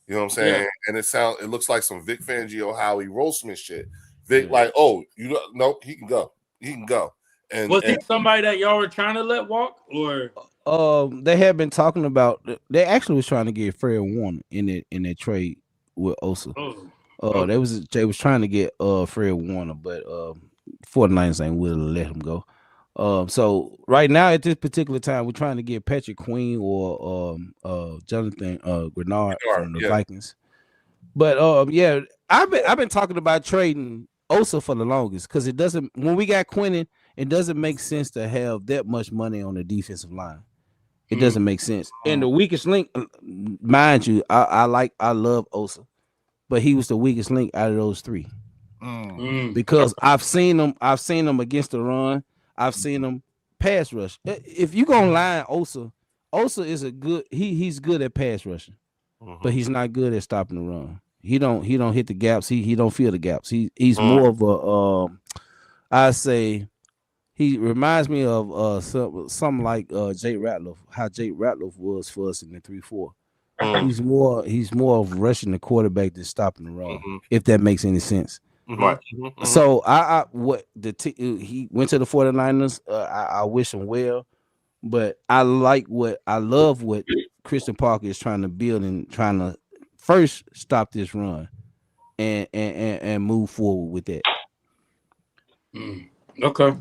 You know what I'm saying? Yeah. And it looks like some Vic Fangio, Howie Roseman shit. Vic, like, oh, no, he can go. He can go. And was he somebody that y'all were trying to let walk, or They have been talking about. They actually was trying to get Fred Warner in that trade with Osa. They was trying to get Fred Warner, but 49ers ain't willing to let him go. So right now at this particular time, we're trying to get Patrick Queen or Jonathan Grenard from the Vikings. But yeah, I've been talking about trading Osa for the longest because it doesn't. When we got Quentin, it doesn't make sense to have that much money on the defensive line. It doesn't make sense. And the weakest link, mind you, I love Osa, but he was the weakest link out of those three. Because I've seen him against the run. I've seen him pass rush. If you gonna line Osa is he's good at pass rushing, but he's not good at stopping the run. He don't hit the gaps. He don't feel the gaps. He's more of a I say he reminds me of something like Jay Ratliff, how Jay Ratliff was for us in the 3-4. He's more of rushing the quarterback than stopping the run, if that makes any sense. Right. So he went to the 49ers. I wish him well, but I love what Christian Parker is trying to build and trying to first stop this run and move forward with that. Okay.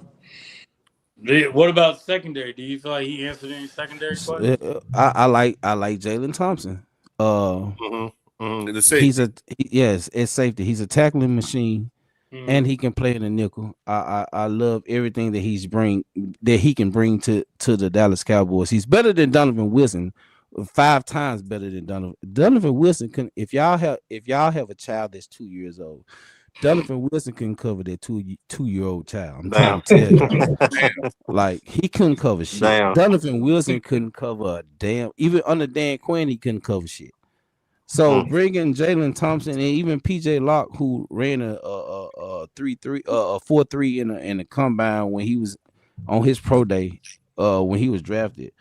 What about secondary? Do you feel like he answered any secondary questions? I like Jalen Thompson. The safety. It's safety. He's a tackling machine, and he can play in the nickel. I love everything that he can bring to the Dallas Cowboys. He's better than Donovan Wilson, 5 times better than Donovan. Donovan Wilson if y'all have a child that's 2 years old, Donovan Wilson can cover that 2-year-old child. I'm trying to tell you. Like, he couldn't cover shit. Damn. Donovan Wilson couldn't cover a damn. Even under Dan Quinn, he couldn't cover shit. So bringing Jalen Thompson and even PJ Locke, who ran a 4.3 in a combine when he was on his pro day, when he was drafted.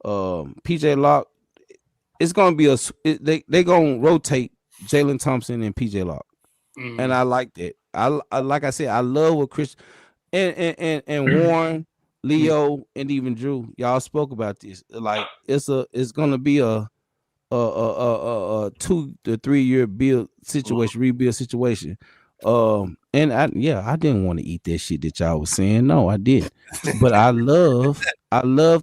PJ Locke, it's gonna be they're gonna rotate Jalen Thompson and PJ Locke. And I like that. I like I said, I love what Chris and Warren, Leo, and even Drew, y'all spoke about this. Like it's gonna be a 2 to 3 year rebuild situation. And I didn't want to eat that shit that y'all was saying. No, I didn't. But I love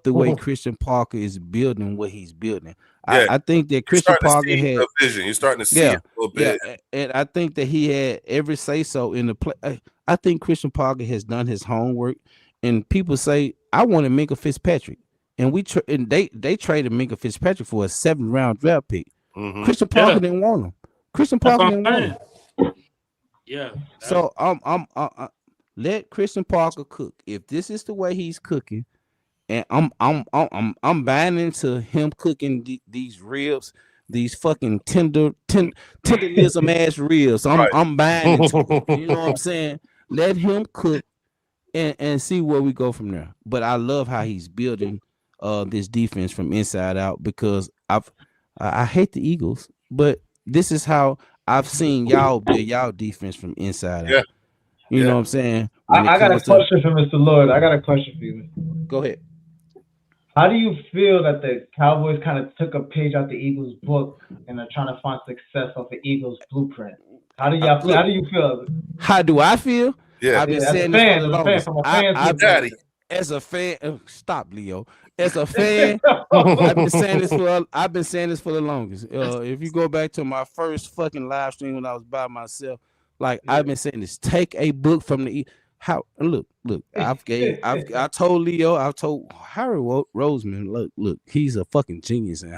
the way Christian Parker is building what he's building. Yeah. I think that Christian Parker had a vision. You're starting to see it a little bit. Yeah, and I think that he had every say so in the play. I think Christian Parker has done his homework, and people say I wanted Minka Fitzpatrick, and they traded Minka Fitzpatrick for a 7th-round draft pick. Mhm. Christian Parker didn't want him. Christian That's Parker what didn't I'm want him. saying. Yeah. So let Christian Parker cook. If this is the way he's cooking, and I'm buying into him cooking these ribs, these fucking tenderism ass ribs. I'm buying into it. You know what I'm saying? Let him cook and see where we go from there. But I love how he's building this defense from inside out, because I hate the Eagles, but this is how I've seen y'all build y'all defense from inside Yeah. out. You know what I'm saying? I got a question for Mr. Lloyd. I got a question for you. Go ahead. How do you feel that the Cowboys kind of took a page out the Eagles' book and are trying to find success off the Eagles' blueprint? How do y'all feel? How do you feel? How do I feel? Yeah. I've been As a saying fan, this for the longest. from a fan Daddy. As a fan, stop, Leo. As a fan, I've been saying this for the longest. If you go back to my first fucking live stream when I was by myself, like I've been saying this, take a book from the look. I told Leo, I've told Harry Roseman, look, he's a fucking genius in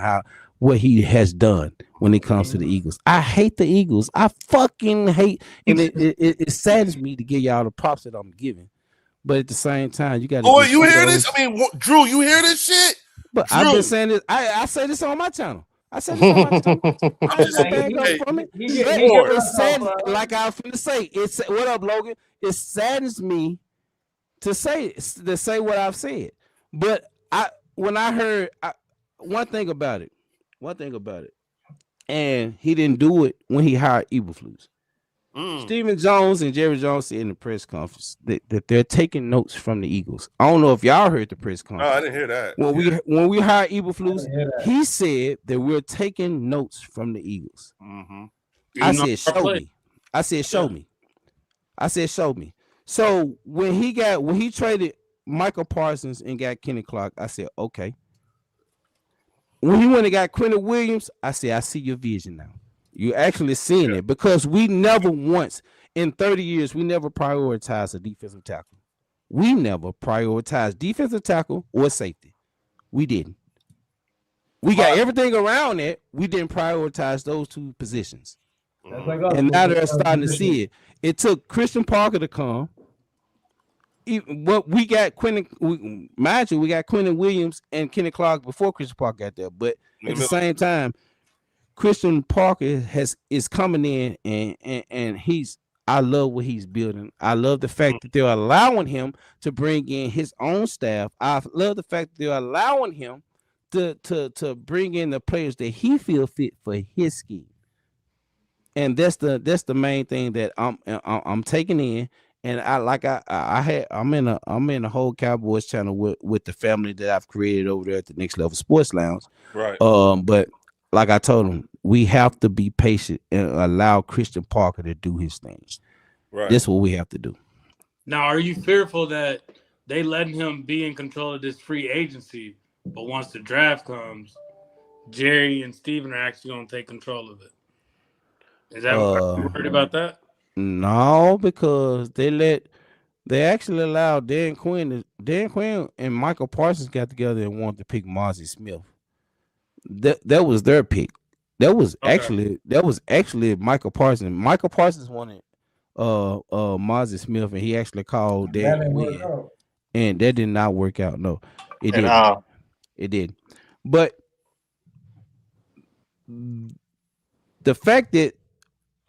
what he has done when it comes to the Eagles. I hate the Eagles. I fucking hate, and it saddens me to give y'all the props that I'm giving. But at the same time, you got to. Oh, you hear this? I mean, Drew, you hear this shit? But Drew. I've been saying this. I say this on my channel. I said this on my channel. I ain't gonna back up from it. It's sad, like I was finna say. It's what up, Logan? It saddens me to say what I've said. But when I heard one thing about it, and he didn't do it when he hired Eberflus. Stephen Jones and Jerry Jones said in the press conference that they're taking notes from the Eagles. I don't know if y'all heard the press conference. No, I didn't hear that. When we hired Eberflus, he said that we're taking notes from the Eagles. Mm-hmm. I said, show me. So when he traded Michael Parsons and got Kenny Clark, I said, okay. When he went and got Quentin Williams, I said, I see your vision now. You're actually seeing it, because we never once in 30 years, we never prioritized a defensive tackle. We never prioritized defensive tackle or safety. We didn't. We got everything around it. We didn't prioritize those two positions. And now they're starting to see it. It took Christian Parker to come. What we got Quentin, mind you, we got Quentin Williams and Kenny Clark before Christian Parker got there. But at the same time, Christian Parker is coming in and I love what he's building. I love the fact that they're allowing him to bring in his own staff. I love the fact that they're allowing him to bring in the players that he feel fit for his scheme. And that's the main thing that I'm taking in. And I'm in a whole Cowboys channel with the family that I've created over there at the Next Level Sports Lounge. Right. But like I told him, we have to be patient and allow Christian Parker to do his things. Right. This is what we have to do. Now, are you fearful that they letting him be in control of this free agency, but once the draft comes, Jerry and Steven are actually going to take control of it? Is that are you worried about that? No, because they actually allowed Dan Quinn and Michael Parsons got together and wanted to pick Mozzie Smith. That was their pick. That was actually Michael Parsons. Michael Parsons wanted Mozzie Smith, and he actually called Dan Quinn, and that did not work out. No, it didn't. It did. But the fact that,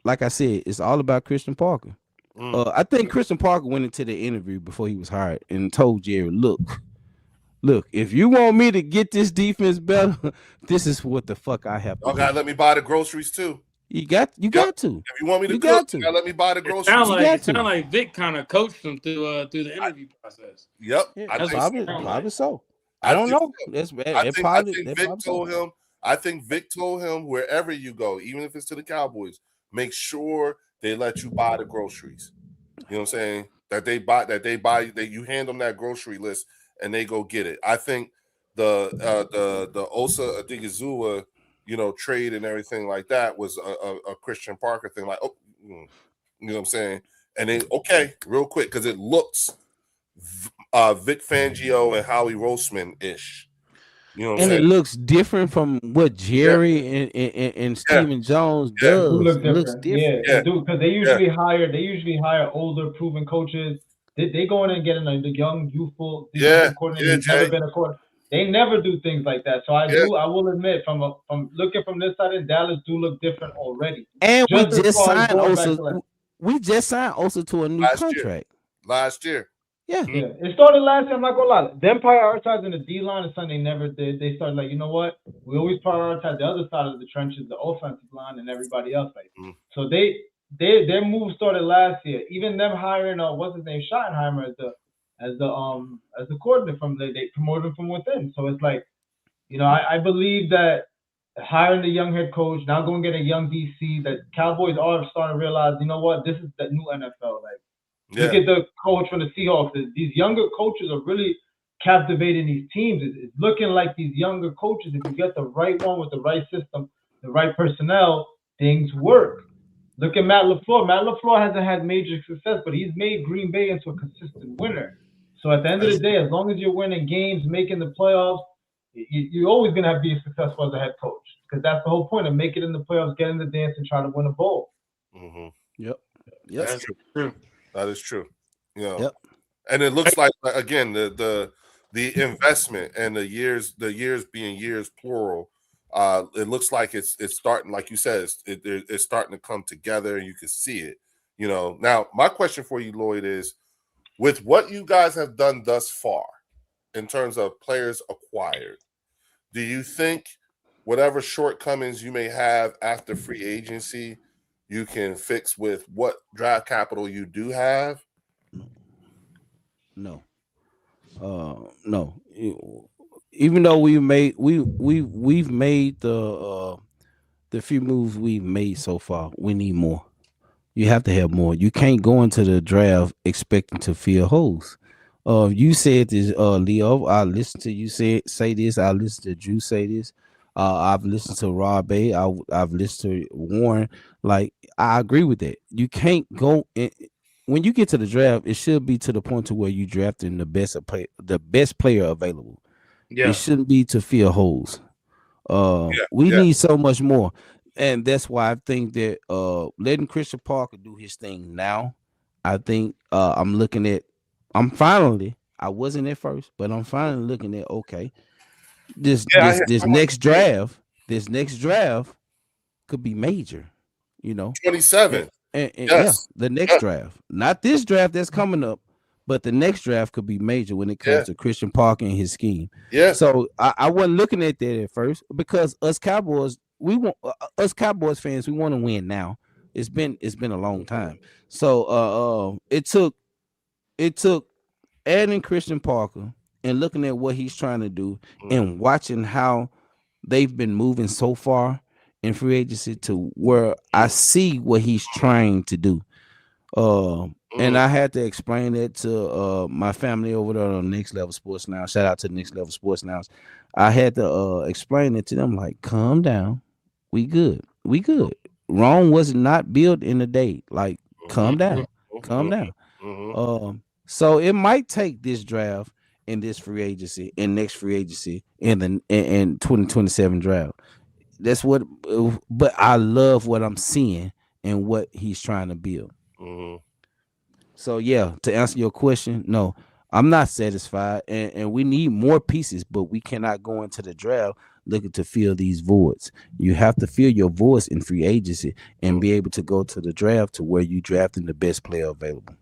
like I said, it's all about Christian Parker. I think Christian Parker went into the interview before he was hired and told Jerry, look, if you want me to get this defense better, this is what the fuck I have to do. Gotta let me buy the groceries too. You got to. If you want me to cook, you gotta let me buy the groceries. It sounds like Vic kind of coached him through the interview process. Yep. Yeah, probably so. I don't know. I think Vic told him wherever you go, even if it's to the Cowboys, make sure they let you buy the groceries. You know what I'm saying? That you hand them that grocery list and they go get it. I think the Osa Odigizua, trade and everything like that was a Christian Parker thing. Like, oh, you know what I'm saying? And then real quick, because it looks Vic Fangio and Howie Roseman ish. You know what I'm And it saying? looks different from what Jerry and Stephen Jones It do does. look It looks different. Yeah, different. Yeah. it do because they usually hire older, proven coaches. They go in and get in the young, youthful defensive coordinator who's never Jay. been a coordinator. They never do things like that. So I will admit, from looking from this side, in Dallas do look different already. And we Just as just far as signed going back Osa. to like, We just signed Osa to a new contract. Last year. Yeah. yeah, it started last year. I'm not gonna lie. Them prioritizing the D line is something they never did. They started like, you know what? We always prioritize the other side of the trenches, the offensive line, and everybody else. Like, so their move started last year. Even them hiring what's his name, Schottenheimer as the coordinator they promoted him from within. So it's like, you know, I believe that hiring the young head coach, now going to get a young DC, that Cowboys are starting to realize, you know what, this is the new NFL. Like, look at the coach from the Seahawks. These younger coaches are really captivating these teams. It's looking like these younger coaches, if you get the right one with the right system, the right personnel, things work. Look at Matt LaFleur. Matt LaFleur hasn't had major success, but he's made Green Bay into a consistent winner. So at the end of the day, as long as you're winning games, making the playoffs, you're always going to be successful as a head coach, because that's the whole point of making it in the playoffs, get in the dance, and try to win a bowl. Mm-hmm. Yep. That's true. That is true. You know, Yep. And it looks like, again, the investment and the years being years plural. It looks like it's starting, like you said, it's starting to come together, and you can see it. You know, now my question for you, Lloyd, is with what you guys have done thus far in terms of players acquired, do you think whatever shortcomings you may have after free agency, you can fix with what draft capital you do have? No. No. Even though we've made the few moves we've made so far, we need more. You have to have more. You can't go into the draft expecting to fill holes. You said this, Leo. I listened to you say this. I listened to Drew say this. I've listened to Rob A. I've listened to Warren. Like, I agree with that. You can't go in, when you get to the draft. It should be to the point to where you drafting the best player available. Yeah. It shouldn't be to fill holes. We need so much more. And that's why I think that letting Christian Parker do his thing now, I think I wasn't at first, but I'm finally looking at, okay, this next draft could be major, you know. 27. And the next draft. Not this draft that's coming up, but the next draft could be major when it comes to Christian Parker and his scheme. Yeah. So I wasn't looking at that at first, because us Cowboys fans, we want to win now. It's been a long time. So it took adding Christian Parker and looking at what he's trying to do and watching how they've been moving so far in free agency to where I see what he's trying to do. And I had to explain it to my family over there on Next Level Sports Now. Shout out to Next Level Sports Now. I had to explain it to them, like, calm down. We good. Rome was not built in a day. Like, calm down. So it might take this draft and this free agency and next free agency and 2027 draft. That's what, but I love what I'm seeing and what he's trying to build. So yeah, to answer your question, no, I'm not satisfied, and we need more pieces, but we cannot go into the draft looking to fill these voids. You have to fill your voids in free agency and be able to go to the draft to where you drafting the best player available.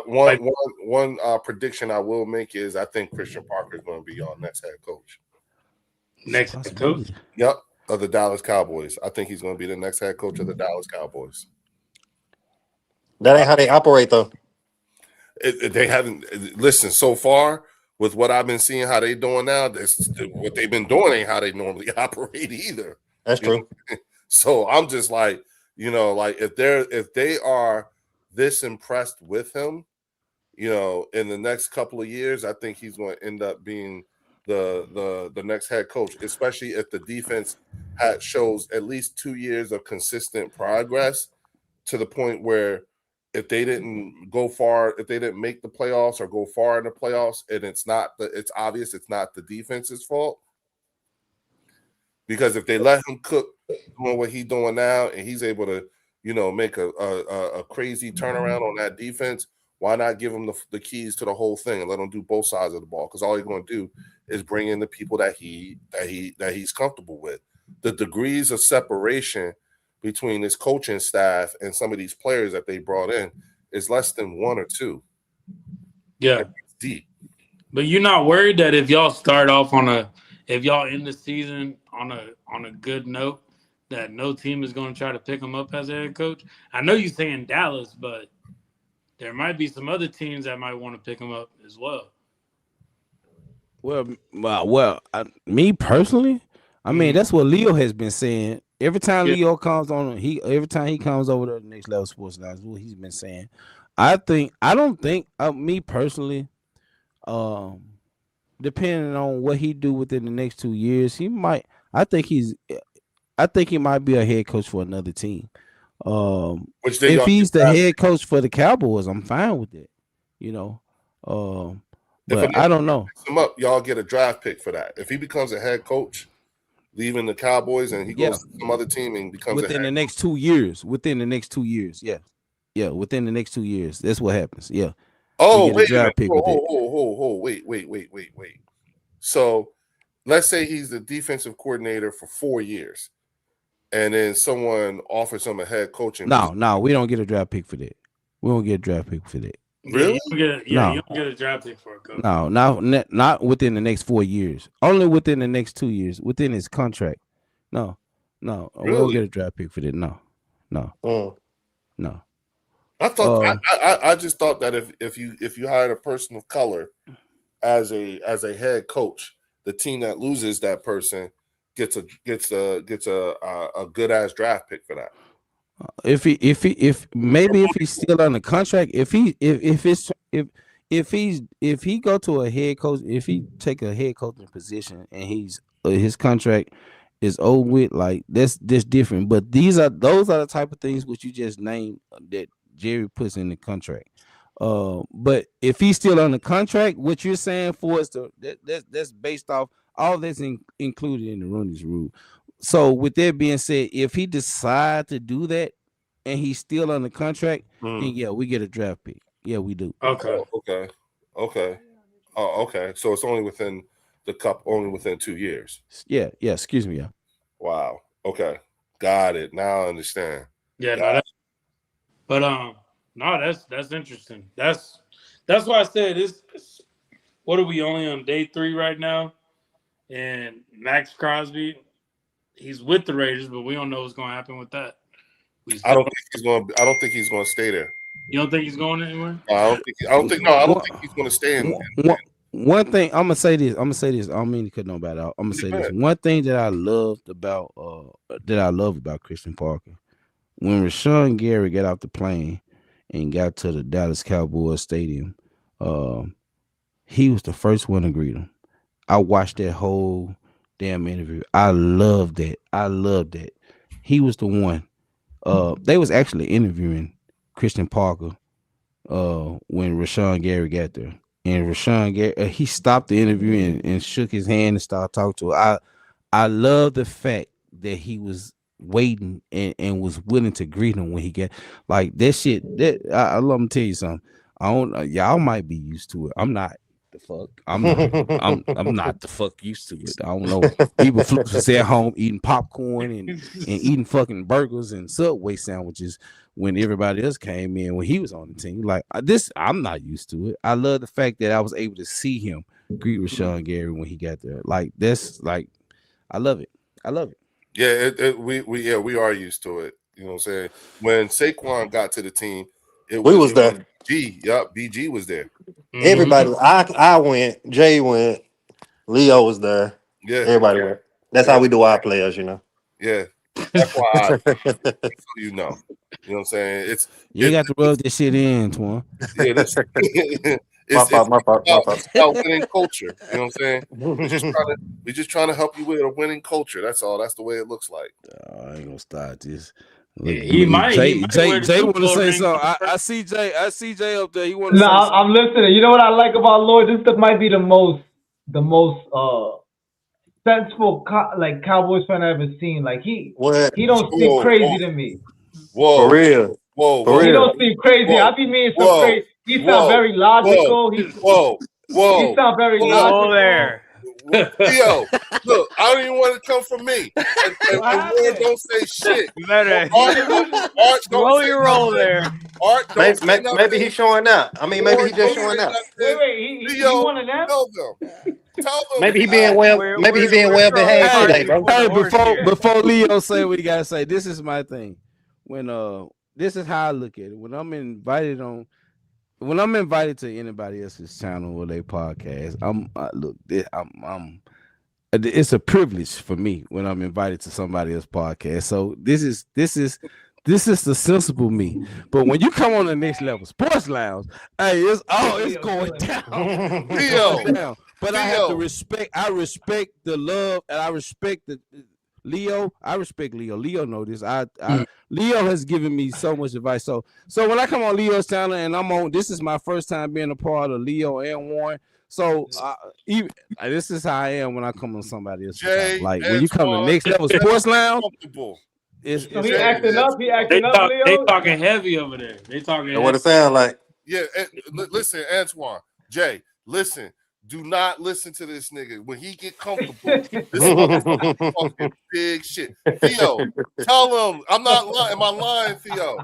One prediction I will make is I think Christian Parker is going to be our next head coach. Next head coach? Yep, of the Dallas Cowboys. I think he's going to be the next head coach of the Dallas Cowboys. That ain't how they operate, though. They haven't listened so far with what I've been seeing. How they doing now? What they've been doing ain't how they normally operate either. That's true. So I'm just like, you know, like if they are this impressed with him, you know, in the next couple of years, I think he's going to end up being the next head coach, especially if the defense shows at least 2 years of consistent progress to the point where if they didn't go far, if they didn't make the playoffs or go far in the playoffs, and it's obvious it's not the defense's fault. Because if they let him cook doing what he's doing now, and he's able to, make a crazy turnaround on that defense, why not give him the keys to the whole thing and let him do both sides of the ball? Because all he's going to do is bring in the people that he's comfortable with. The degrees of separation between his coaching staff and some of these players that they brought in is less than 1 or 2. Yeah, it's deep. But you're not worried that if y'all start off if y'all end the season on a good note, that no team is going to try to pick him up as a head coach? I know you're saying Dallas, but there might be some other teams that might want to pick him up as well. Well, me personally, I mean, that's what Leo has been saying. Every time Leo comes on, every time he comes over to the Next Level Sports Now, what he's been saying. I don't think me personally, depending on what he do within the next 2 years, he might. I think he might be a head coach for another team. If he's the head coach for the Cowboys, I'm fine with it. But I don't know. Him up, y'all get a draft pick for that. If he becomes a head coach, leaving the Cowboys, and he goes to some other team and becomes within the next 2 years. Within the next 2 years, within the next 2 years, that's what happens. Yeah. Oh, wait a minute. Wait. So let's say he's the defensive coordinator for 4 years, and then someone offers him a head coaching. No, we don't get a draft pick for that. We don't get a draft pick for that. Really? You don't get a draft pick for a coach. No, not within the next 4 years. Only within the next 2 years, within his contract. No. Really? We don't get a draft pick for that. No. I thought I just thought that if you hired a person of color as a head coach, the team that loses that person gets a good ass draft pick for that. If he's still on the contract, if he go to a head coach, if he take a head coaching position and his contract is over with, like that's different. But those are the type of things which you just named that Jerry puts in the contract. But if he's still on the contract, what you're saying for us that's based off all that's included in the Rooney's Rule. So with that being said, if he decide to do that and he's still on the contract, then we get a draft pick. Yeah, we do. Okay. Oh, okay. So it's only within the cup, only within 2 years. Yeah. Excuse me. Yeah. Wow. Okay. Got it. Now I understand. Yeah. That's interesting. That's why I said it's what are we only on day 3 right now? And Maxx Crosby, he's with the Raiders, but we don't know what's going to happen with that. I don't think he's going to stay there. You don't think he's going anywhere? I don't think he's going to stay in. One thing I'm gonna say this. I don't mean to cut nobody out. I'm gonna say this. One thing that I love about Christian Parker, when Rashawn Gary got off the plane and got to the Dallas Cowboys stadium, he was the first one to greet him. I watched that whole damn interview. I loved that. He was the one. They was actually interviewing Christian Parker when Rashawn Gary got there. And Rashawn Gary, he stopped the interview and shook his hand and started talking to her. I love the fact that he was waiting and was willing to greet him when he got like that shit. I love to tell you something. Y'all might be used to it. I'm not. The fuck, I'm not the fuck used to it. I don't know. People was at home eating popcorn and eating fucking burgers and Subway sandwiches when everybody else came in when he was on the team. Like this, I'm not used to it. I love the fact that I was able to see him greet Rashawn Gary when he got there. Like that's like, I love it. Yeah, we are used to it. You know what I'm saying? When Saquon got to the team, we was there. BG was there. Everybody, I went, Jay went, Leo was there. Yeah, everybody went. That's how we do our players, you know. Yeah, that's why. So you know what I'm saying. You got to rub this shit in, Twan. Yeah, that's it's about winning culture. You know what I'm saying? We're just trying to help you with a winning culture. That's all. That's the way it looks like. I ain't gonna start this. He might. Jay wear the Super want to Bowl say ring. something. I see Jay up there. He want to No, say something. I'm listening. You know what I like about Lloyd? This might be the most sensible Cowboys fan I've ever seen. Like he don't seem crazy to me. For real. For He real. don't seem crazy. I be meaning some crazy. He sound very logical. He sound very logical. there. Theo, look, I don't even want to come from me. And Ward don't say shit. You better Art don't roll say your roll nothing. there. Art don't say nothing. Maybe he's showing out. I mean, maybe he's just showing out. Wait, he Theo, one of them? tell them. Maybe he being well. Maybe he being well behaved today, bro. Hey, before Leo say what he gotta say, this is my thing. When this is how I look at it. When I'm invited to anybody else's channel or their podcast, it's a privilege for me when I'm invited to somebody else's podcast. So this is the sensible me. But when you come on the next level, Sports Lounge, hey, it's going down. Theo. But I have to respect. I respect the love, and I respect the Leo. I respect Leo. Leo know this. Leo has given me so much advice. So when I come on Leo's channel and this is my first time being a part of Leo and Warren. So this is how I am when I come on somebody else's channel. Like when you come to next level Sports Lounge. So he acting up. Leo. They talking heavy over there. They talking. What it sound like? Yeah, listen, Antoine, Jay, listen. Do not listen to this nigga. When he get comfortable, this is fucking big shit. Theo, tell him I'm not lying. Am I lying, Theo?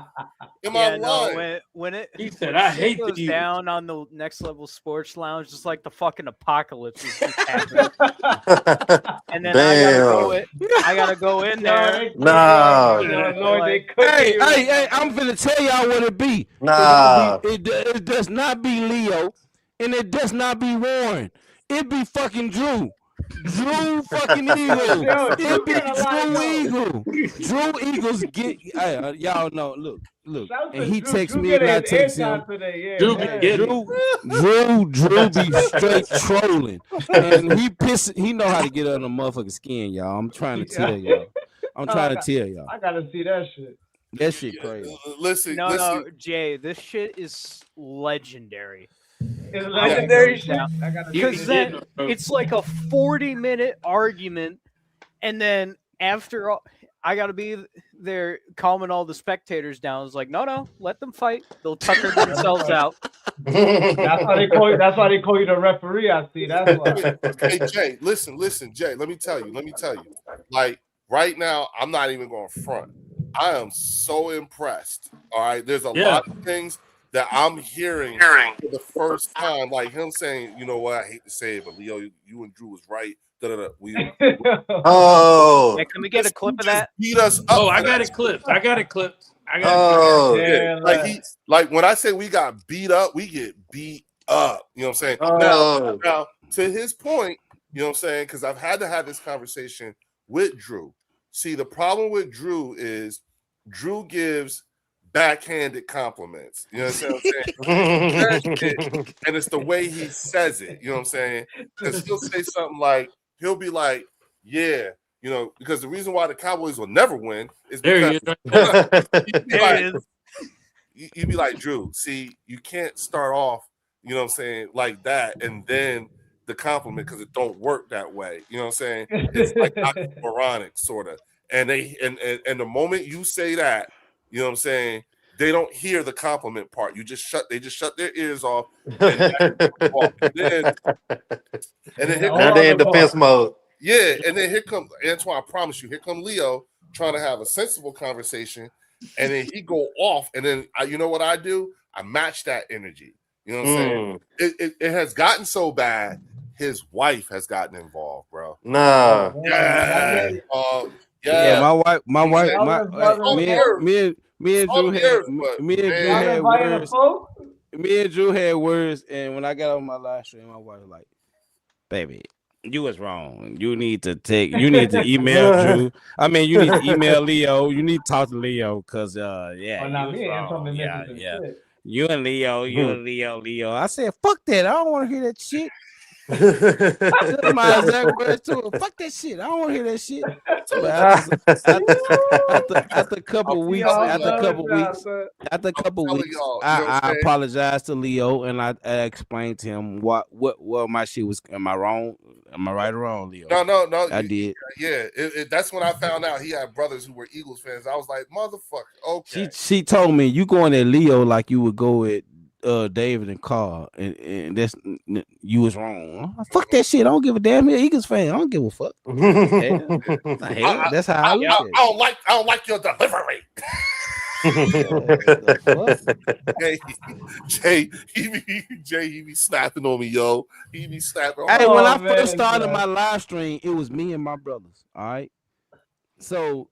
Am I lying? When he said, I hate goes you. down on the next level Sports Lounge, just like the fucking apocalypse is just happening. And then I gotta go in there. No. Hey, I'm gonna tell y'all what it be. Nah. It does not be Leo. And it does not be Warren. It be fucking Drew. Drew fucking Eagles. It be Drew Eagles. Drew Eagles get y'all know. Look. And he texts me and I text him. Drew be straight trolling. And he know how to get under motherfucking skin, y'all. I'm trying to tell y'all. I gotta see that shit. That shit crazy. Listen. No, Jay, this shit is legendary. It's legendary shit. Because then it's like a 40-minute argument, and then after all, I gotta be there calming all the spectators down. It's like, no, let them fight. They'll tucker themselves out. That's why they call you the referee. I see. That's why. Hey Jay, listen, Jay. Let me tell you. Like right now, I'm not even going front. I am so impressed. All right, there's a lot of things that I'm hearing for the first time, like him saying, you know what, I hate to say it, but Leo, you and Drew was right. Oh. Yeah, can we get a clip of that? Beat us up. Oh, I got it clipped. Yeah. Like when I say we got beat up, we get beat up. You know what I'm saying? Now, to his point, you know what I'm saying? Because I've had to have this conversation with Drew. See, the problem with Drew is Drew gives backhanded compliments. You know what I'm saying? And it's the way he says it. You know what I'm saying? Because he'll say something like, he'll be like, yeah, you know, because the reason why the Cowboys will never win is because you'd be like, Drew, see, you can't start off, you know what I'm saying, like that, and then the compliment, because it don't work that way. You know what I'm saying? It's like moronic, sort of. And and the moment you say that, you know what I'm saying, they don't hear the compliment part. They just shut their ears off. And then now they're in defense mode. Yeah, and then here comes Antoine. I promise you, here come Leo trying to have a sensible conversation, and then he go off, and then you know what I do? I match that energy. You know what I'm saying? It has gotten so bad. His wife has gotten involved, bro. Nah. Yeah. My wife. Me and Drew had words, and when I got on my live stream, my wife was like, "Baby, you was wrong. You need to email Drew. I mean, you need to email Leo. You need to talk to Leo, because You and Leo. I said, fuck that. I don't want to hear that shit. That's my exact words too. Fuck that shit. I don't want to hear that shit. But after a couple I'm weeks, telling after a y'all. couple weeks, Telling y'all, you know what I'm I saying? apologized to Leo and I explained to him what my shit was. Am I wrong? Am I right or wrong, Leo? No. I did. Yeah, that's when I found out he had brothers who were Eagles fans. I was like, motherfucker. Okay. She told me you going at Leo like you would go at David and Carl, and that's you was wrong. Fuck that shit. I don't give a damn. You're an Eagles fan. I don't give a fuck. Hell, that's how I look at it. I don't like your delivery. Jay, he be snapping on me, yo. He be snapping. Hey, when I first started my live stream, it was me and my brothers. All right. So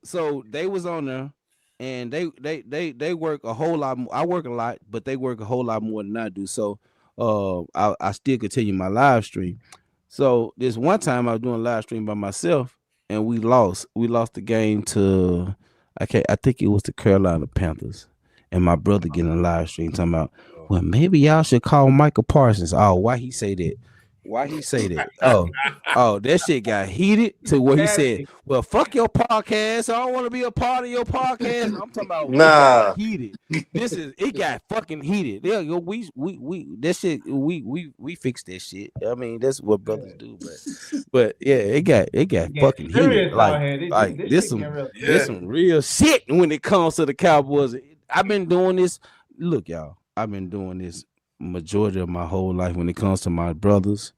they was on there, and they work a whole lot more. I work a lot, but they work a whole lot more than I do. So I still continue my live stream. So this one time I was doing a live stream by myself, and we lost. We lost the game to I think it was the Carolina Panthers. And my brother getting a live stream talking about, well, maybe y'all should call Michael Parsons. Oh, why he say that? Why he say that? Oh, that shit got heated to where he said, well, fuck your podcast. I don't want to be a part of your podcast. I'm talking about Nah. heated. It got fucking heated. There you go. That shit, we fixed that shit. I mean, that's what brothers do, but yeah, it got fucking heated. Like this some real shit when it comes to the Cowboys. I've been doing this. Look, y'all, I've been doing this majority of my whole life when it comes to my brothers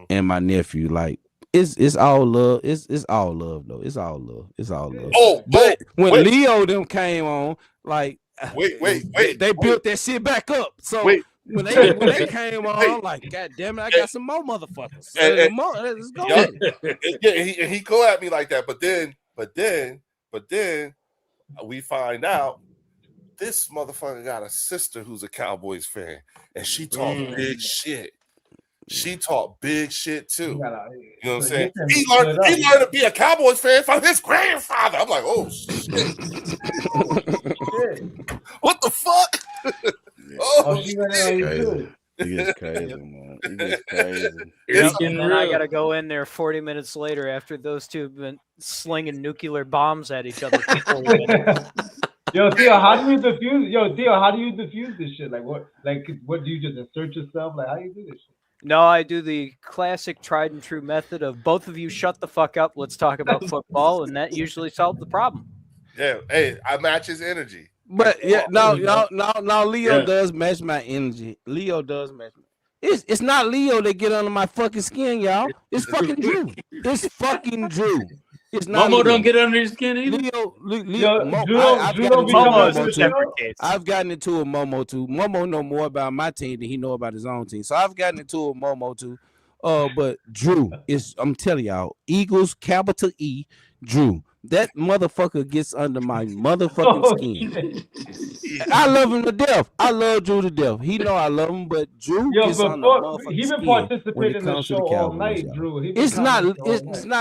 and my nephew. Like it's all love. It's all love though. It's all love. But when Leo them came on, like they built that shit back up. So when they came on, I'm like, God damn it, I got some more motherfuckers. Let's go. And he go at me like that, but then we find out this motherfucker got a sister who's a Cowboys fan, and she talk big shit. She talk big shit too. You know what I'm saying? He learned to be a Cowboys fan from his grandfather. I'm like, oh shit. What the fuck? She went on you too. It's crazy, man. It's crazy. And then I gotta go in there 40 minutes later after those two have been slinging nuclear bombs at each other for 40 minutes. Yo, Theo, how do you diffuse this shit? Like what do you just insert yourself? Like how do you do this shit? No, I do the classic tried and true method of both of you shut the fuck up, let's talk about football, and that usually solves the problem. Yeah, hey, I match his energy. But yeah, no, Leo does match my energy. Leo does match me. It's not Leo that get under my fucking skin, y'all. It's fucking Drew. It's fucking Drew. It's not Momo don't get under your skin either. I've gotten into a Momo too. Momo know more about my team than he know about his own team. So I've gotten into a Momo too. But Drew is, I'm telling y'all, Eagles, capital E, Drew. That motherfucker gets under my motherfucking skin. I love him to death. I love Drew to death. He know I love him, but Drew gets under my motherfucking skin. He been participating in the show all night, Drew. It's not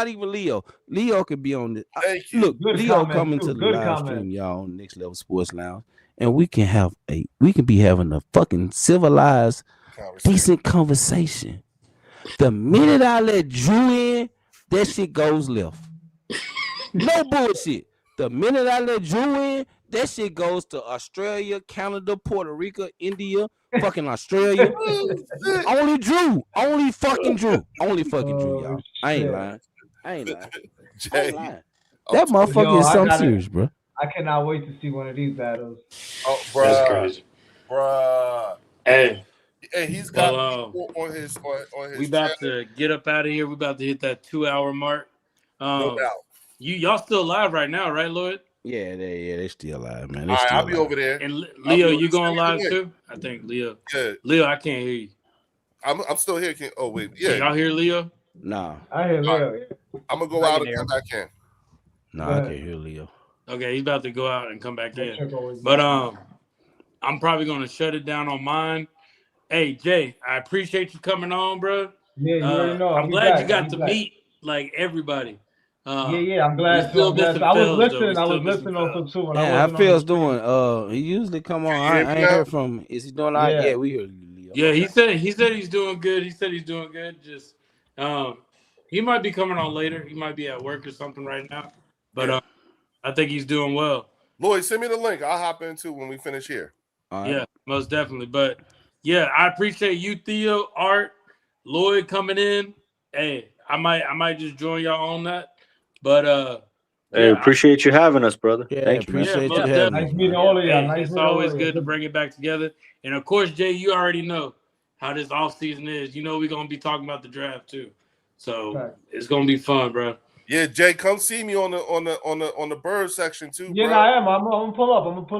even Leo. Leo could be on this. Look, Leo coming to the live stream, y'all, on Next Level Sports Lounge, and we can be having a fucking civilized, decent conversation. The minute I let Drew in, that shit goes left. No bullshit. The minute I let Drew in, that shit goes to Australia, Canada, Puerto Rico, India, fucking Australia. Only Drew. Only fucking Drew, y'all. I ain't lying. Jay, that motherfucker is something serious, bro. I cannot wait to see one of these battles. Oh, bruh. Hey, he's got on his. We about to get up out of here. We about to hit that 2-hour mark. No doubt. Y'all still live right now, right, Lloyd? Yeah, they still live, man. All right, I'll be over there. And Leo, you going live too? I think Leo. Yeah. Leo, I can't hear you. I'm still here. Oh wait, yeah. Can y'all hear Leo? Nah. I hear Leo. Right. I'm gonna go out and come back in. Nah, I can't hear Leo. Okay, he's about to go out and come back in. But I'm probably gonna shut it down on mine. Hey Jay, I appreciate you coming on, bro. Yeah, you already know. I'm glad you got to meet like everybody. I'm glad. I was listening on some too. How Phil's doing? He usually come on. I ain't heard from him. Is he doing all right? Yeah, we heard Leo. Leo. Yeah, he said he's doing good. He said he's doing good. Just he might be coming on later. He might be at work or something right now. But I think he's doing well. Lloyd, send me the link. I'll hop in too when we finish here. All right. Yeah, most definitely. But yeah, I appreciate you, Theo, Art, Lloyd coming in. Hey, I might just join y'all on that. But Hey, appreciate you having us, brother. Yeah, Thank you, man. appreciate most you having definitely. us. Nice meeting man. all of y'all. Hey, Nice it's meeting all always of good to you. bring it back together. And of course, Jay, you already know how this offseason is. You know we're gonna be talking about the draft too. So Right. it's gonna be fun, bro. Yeah, Jay, come see me on the bird section too, Yeah, bro. no, I am. I'm gonna pull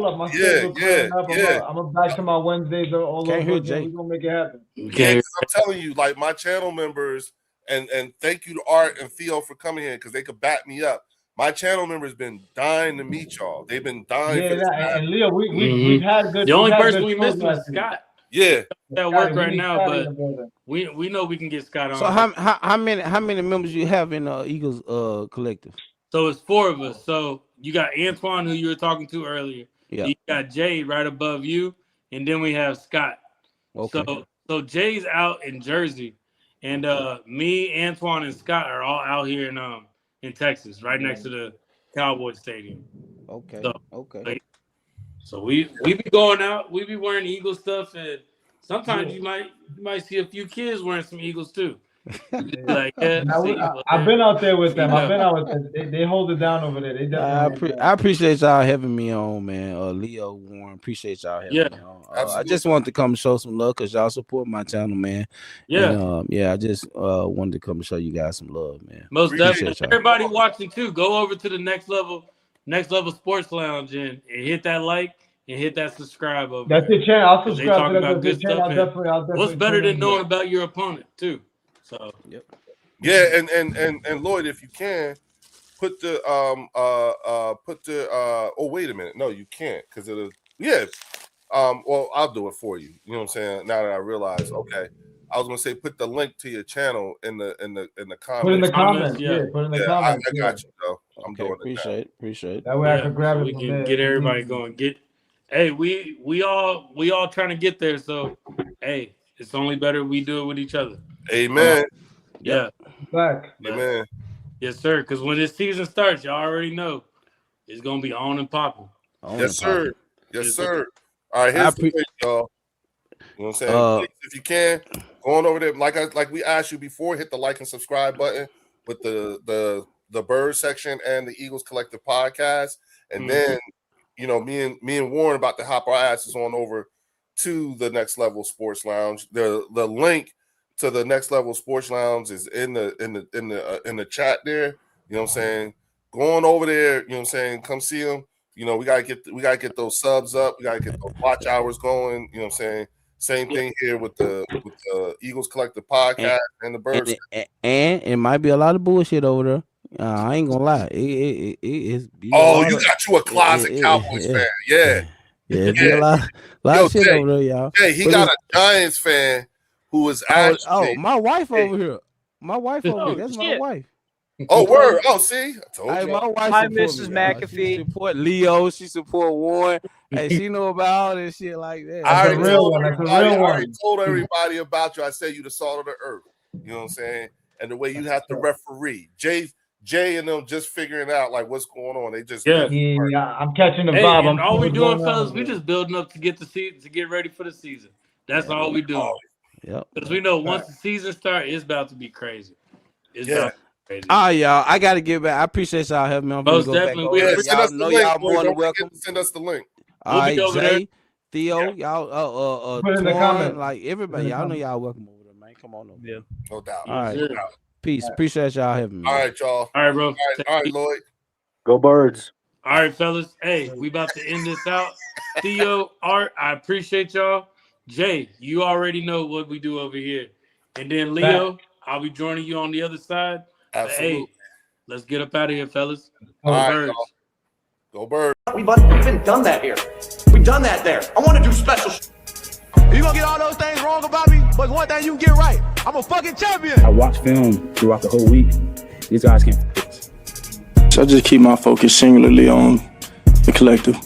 up. My Yeah, schedule clearing up. yeah. I'm back to my Wednesdays all Can't over hear again. Jake. We're gonna make it happen. Okay. Yeah, 'cause I'm telling you, like my channel members, and thank you to Art and Theo for coming here because they could back me up. My channel members been dying to meet y'all. They've been dying Yeah, for this. and Leo, we've had good. The only we've had person good we shows missing is last week. Scott. Yeah, At work Scotty, we right need now, Scotty in but the building. we know we can get Scott on. So how many members you have in Eagles collective? So it's 4 of us. So you got Antoine, who you were talking to earlier. Yeah. You got Jay right above you, and then we have Scott. Okay. So Jay's out in Jersey, and me, Antoine, and Scott are all out here in Texas, right next to the Cowboys Stadium. Okay. So, Okay. So we be going out, we be wearing Eagles stuff, and sometimes you might see a few kids wearing some Eagles too. Like, I've been out there with them. I've been out with them. They hold it down over there. They definitely. I appreciate y'all having me on, man. Leo, Warren, appreciate y'all having me on. I just wanted to come show some love because y'all support my channel, man. Yeah. And, I just wanted to come and show you guys some love, man. Most definitely. Y'all. Everybody watching too, go over to the Next Level Sports Lounge and hit that like and hit that subscribe over. That's your channel. I'll subscribe to that. Good channel. stuff. I'll definitely. What's better than knowing about your opponent too? So yeah, and Lloyd, if you can put the oh, wait a minute, no, you can't because it'll well, I'll do it for you. You know what I'm saying? Now that I realize, okay, I was gonna say put the link to your channel in the comments. Put in the comments, yeah. Put in the comments. I got you, though. I'm doing Appreciate it. That way I can grab so it. we from can there. get everybody going. Hey, we all trying to get there. So hey, it's only better we do it with each other. Amen. Yeah. Back. Amen. Yes, sir. Because when this season starts, y'all already know it's gonna be on and popping. Yes, sir. Yes, sir. All right, here's the thing, y'all. You know what I'm saying? If you can, go on over there. Like we asked you before, hit the like and subscribe button with the Bird section and the Eagles Collective podcast. And then, me and Warren about to hop our asses on over to the Next Level Sports Lounge. The link to the Next Level Sports Lounge is in the chat there. You know what I'm saying? Going over there, you know what I'm saying? Come see them. We gotta get those subs up. We gotta get those watch hours going. You know what I'm saying? Same thing here with the Eagles Collective podcast and the Birds. And it might be a lot of bullshit over there. I ain't gonna lie. It is. You got you a closet Cowboys fan. Yeah. A lot of shit over there, y'all. Hey, he got a Giants fan who is actually. My wife over here. My wife over here. That's my wife. Oh, word. Oh, see? I told you. My wife Hi, Mrs. McAfee. She support Leo. She support Warren. Hey, she know about all this shit like that. I already told everybody about you. I said you the salt of the earth. You know what I'm saying? And the way you have to referee. Jay and them just figuring out like what's going on. They just I'm catching the vibe. And all we doing, fellas, we just building up to get to get ready for the season. That's all we doing. Because we know once the season starts, it's about to be crazy. It's about to be crazy. Y'all, I gotta get back. I appreciate y'all having me. I'm Most definitely. Y'all know y'all more than welcome. Send us the link. All right, Jay, Theo, y'all, put in the comments. Like everybody, y'all know y'all welcome over there, man. Come on over. Yeah, no doubt. All right, peace. Appreciate y'all having me. All right, y'all. All right, bro. All right, Lloyd. Go Birds. All right, fellas. Hey, we about to end this out. Theo, Art, I appreciate y'all. Jay, you already know what we do over here. And then Leo, I'll be joining you on the other side. Absolutely. Hey, let's get up out of here, fellas. All right, Birds. Go Birds. We've been done that here. We've done that there. I want to do special. You gonna get all those things wrong about me, but one thing you can get right. I'm a fucking champion. I watch film throughout the whole week. These guys can't fix. So I just keep my focus singularly on the collective.